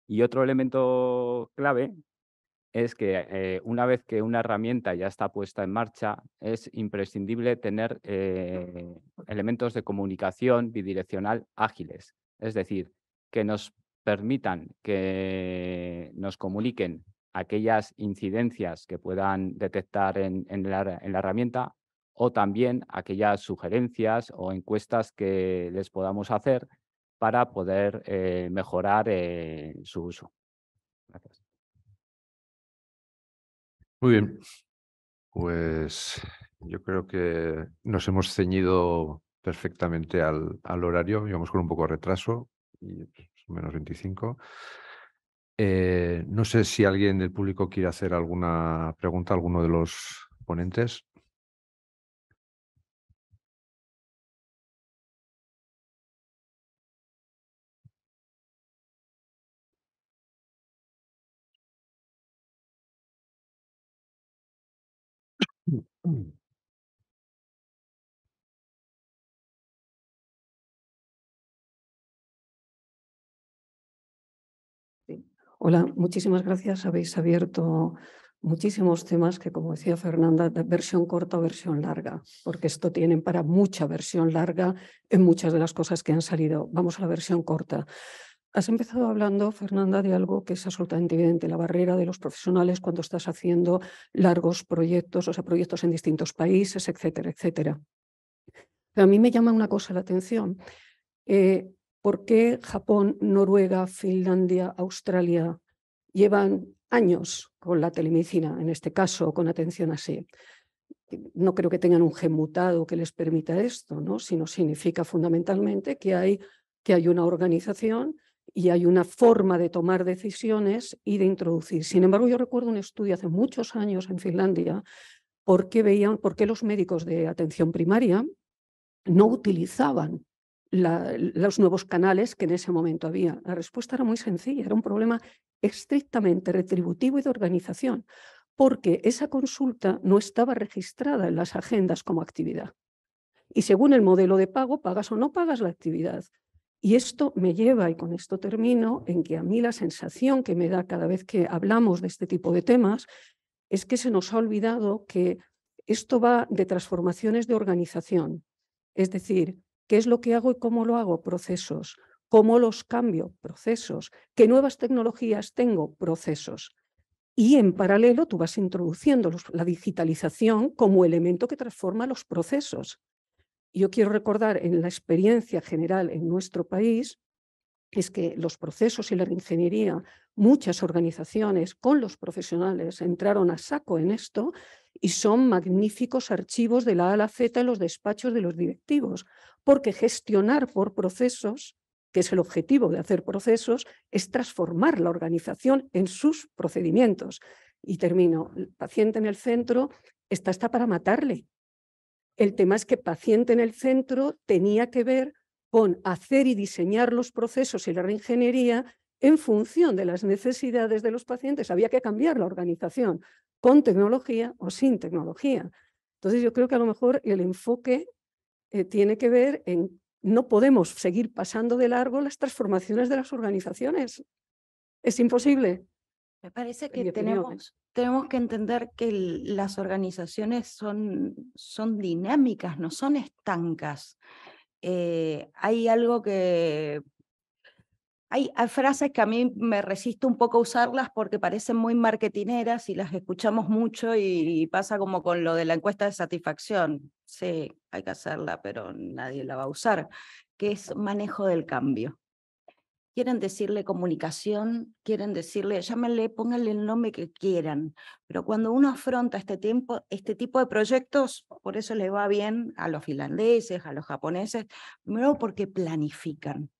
Y otro elemento clave es que una vez que una herramienta ya está puesta en marcha, es imprescindible tener elementos de comunicación bidireccional ágiles. Es decir, que nos permitan que nos comuniquen aquellas incidencias que puedan detectar en la herramienta, o también aquellas sugerencias o encuestas que les podamos hacer para poder mejorar su uso. Gracias. Muy bien, pues yo creo que nos hemos ceñido perfectamente al horario. Íbamos con un poco de retraso, y menos 25. No sé si alguien del público quiere hacer alguna pregunta a alguno de los ponentes. Hola, muchísimas gracias. Habéis abierto muchísimos temas que, como decía Fernanda, de versión corta o versión larga, porque esto tienen para mucha versión larga en muchas de las cosas que han salido. Vamos a la versión corta. Has empezado hablando, Fernanda, de algo que es absolutamente evidente, la barrera de los profesionales cuando estás haciendo largos proyectos, o sea, proyectos en distintos países, etcétera, etcétera. Pero a mí me llama una cosa la atención. ¿Por qué Japón, Noruega, Finlandia, Australia llevan años con la telemedicina, en este caso con atención así? No creo que tengan un gen mutado que les permita esto, ¿no? Sino significa fundamentalmente que hay una organización y hay una forma de tomar decisiones y de introducir. Sin embargo, yo recuerdo un estudio hace muchos años en Finlandia por qué los médicos de atención primaria no utilizaban los nuevos canales que en ese momento había. La respuesta era muy sencilla, era un problema estrictamente retributivo y de organización, porque esa consulta no estaba registrada en las agendas como actividad. Y según el modelo de pago, pagas o no pagas la actividad. Y esto me lleva, y con esto termino, en que a mí la sensación que me da cada vez que hablamos de este tipo de temas es que se nos ha olvidado que esto va de transformaciones de organización. Es decir, ¿qué es lo que hago y cómo lo hago? Procesos. ¿Cómo los cambio? Procesos. ¿Qué nuevas tecnologías tengo? Procesos. Y en paralelo tú vas introduciendo la digitalización como elemento que transforma los procesos. Yo quiero recordar en la experiencia general en nuestro país es que los procesos y la ingeniería, muchas organizaciones con los profesionales entraron a saco en esto y son magníficos archivos de la A a la Z en los despachos de los directivos, porque gestionar por procesos, que es el objetivo de hacer procesos, es transformar la organización en sus procedimientos. Y termino, el paciente en el centro está para matarle. El tema es que paciente en el centro tenía que ver con hacer y diseñar los procesos y la reingeniería en función de las necesidades de los pacientes. Había que cambiar la organización con tecnología o sin tecnología. Entonces yo creo que a lo mejor el enfoque tiene que ver en no podemos seguir pasando de largo las transformaciones de las organizaciones. Es imposible. Me parece Mi que opinión. tenemos que entender que las organizaciones son dinámicas, no son estancas. Hay algo que... Hay frases que a mí me resisto un poco a usarlas porque parecen muy marketineras y las escuchamos mucho y pasa como con lo de la encuesta de satisfacción. Sí, hay que hacerla, pero nadie la va a usar, que es manejo del cambio. Quieren decirle comunicación, quieren decirle, llámenle, pónganle el nombre que quieran, pero cuando uno afronta este tipo de proyectos, por eso le va bien a los finlandeses, a los japoneses, primero porque planifican.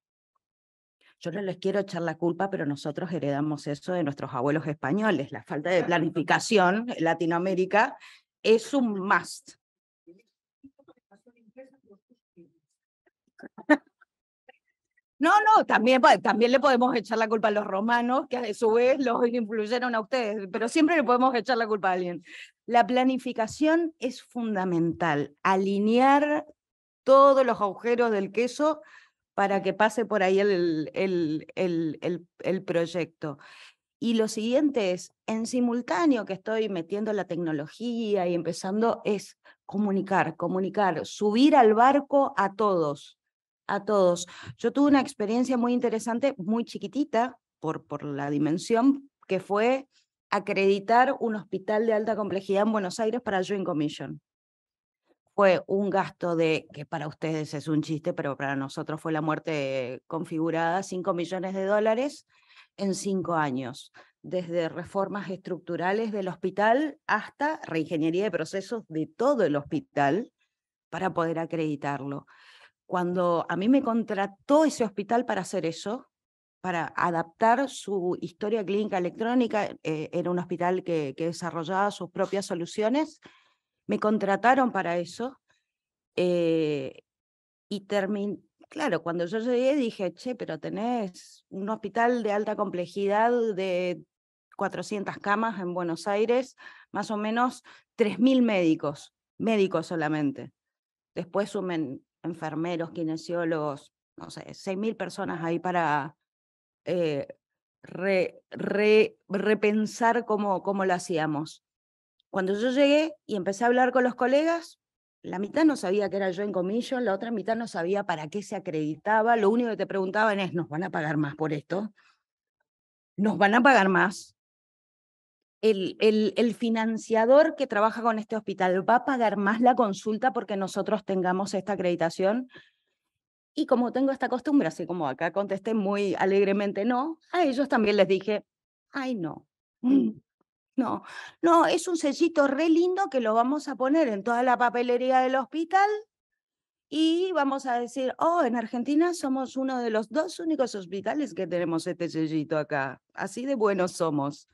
Yo no les quiero echar la culpa, pero nosotros heredamos eso de nuestros abuelos españoles. La falta de planificación en Latinoamérica es un must. No, también le podemos echar la culpa a los romanos, que a su vez los influyeron a ustedes, pero siempre le podemos echar la culpa a alguien. La planificación es fundamental, alinear todos los agujeros del queso para que pase por ahí el proyecto. Y lo siguiente es, en simultáneo que estoy metiendo la tecnología y empezando, es comunicar, subir al barco a todos. Yo tuve una experiencia muy interesante, muy chiquitita, por la dimensión, que fue acreditar un hospital de alta complejidad en Buenos Aires para Joint Commission. Fue un gasto que para ustedes es un chiste, pero para nosotros fue la muerte configurada, $5 millones en 5 años, desde reformas estructurales del hospital hasta reingeniería de procesos de todo el hospital para poder acreditarlo. Cuando a mí me contrató ese hospital para hacer eso, para adaptar su historia clínica electrónica, era un hospital que desarrollaba sus propias soluciones, me contrataron para eso y claro, cuando yo llegué dije, che, pero tenés un hospital de alta complejidad de 400 camas en Buenos Aires, más o menos 3.000 médicos solamente. Después sumen enfermeros, kinesiólogos, no sé, 6.000 personas ahí para repensar cómo lo hacíamos. Cuando yo llegué y empecé a hablar con los colegas, la mitad no sabía que era Joint Commission, la otra mitad no sabía para qué se acreditaba. Lo único que te preguntaban es, ¿nos van a pagar más por esto? ¿Nos van a pagar más? El financiador que trabaja con este hospital va a pagar más la consulta porque nosotros tengamos esta acreditación. Y como tengo esta costumbre, así como acá contesté muy alegremente no, a ellos también les dije, ay no, no, es un sellito re lindo que lo vamos a poner en toda la papelería del hospital y vamos a decir, oh, en Argentina somos uno de los 2 únicos hospitales que tenemos este sellito acá, así de buenos somos.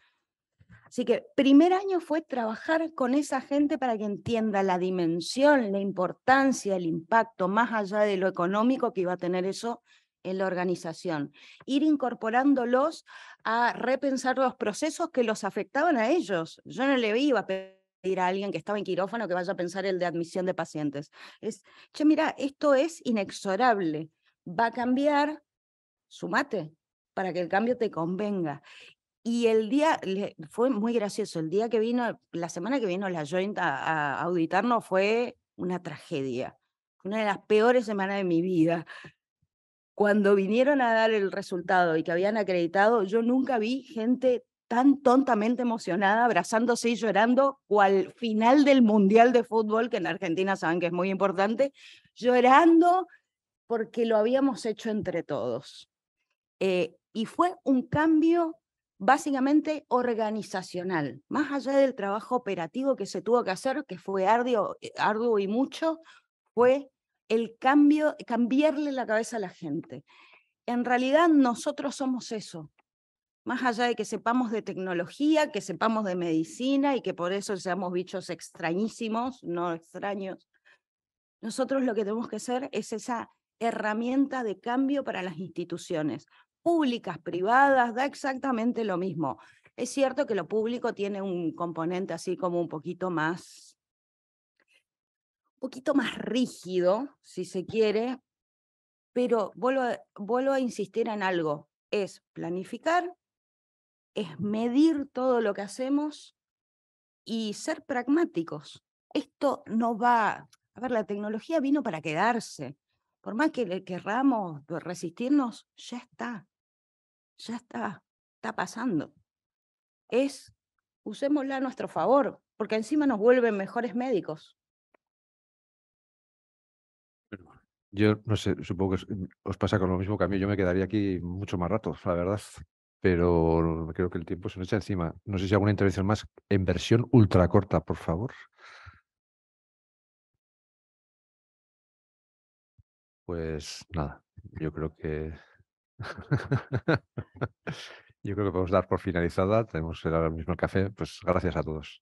Así que primer año fue trabajar con esa gente para que entienda la dimensión, la importancia, el impacto, más allá de lo económico que iba a tener eso en la organización. Ir incorporándolos a repensar los procesos que los afectaban a ellos. Yo no le iba a pedir a alguien que estaba en quirófano que vaya a pensar el de admisión de pacientes. Es, che, mira, esto es inexorable. Va a cambiar, sumate, para que el cambio te convenga. Y el día, fue muy gracioso, el día que vino, la semana que vino la Joint a auditarnos fue una tragedia, una de las peores semanas de mi vida. Cuando vinieron a dar el resultado y que habían acreditado, yo nunca vi gente tan tontamente emocionada, abrazándose y llorando, cual final del Mundial de Fútbol, que en Argentina saben que es muy importante, llorando porque lo habíamos hecho entre todos. Y fue un cambio básicamente organizacional, más allá del trabajo operativo que se tuvo que hacer, que fue arduo y mucho, fue el cambiarle la cabeza a la gente. En realidad nosotros somos eso, más allá de que sepamos de tecnología, que sepamos de medicina y que por eso seamos bichos extrañísimos, no extraños. Nosotros lo que tenemos que hacer es esa herramienta de cambio para las instituciones, públicas, privadas, da exactamente lo mismo. Es cierto que lo público tiene un componente así como un poquito más rígido, si se quiere, pero vuelvo a insistir en algo, es planificar, es medir todo lo que hacemos y ser pragmáticos. Esto no va, a ver, la tecnología vino para quedarse. Por más que querramos resistirnos, ya está pasando. Usémosla a nuestro favor, porque encima nos vuelven mejores médicos. Yo no sé, supongo que os pasa con lo mismo que a mí. Yo me quedaría aquí mucho más rato, la verdad. Pero creo que el tiempo se nos echa encima. No sé si alguna intervención más en versión ultra corta, por favor. Pues nada, yo creo que yo creo que podemos dar por finalizada. Tenemos ahora mismo el café. Pues gracias a todos.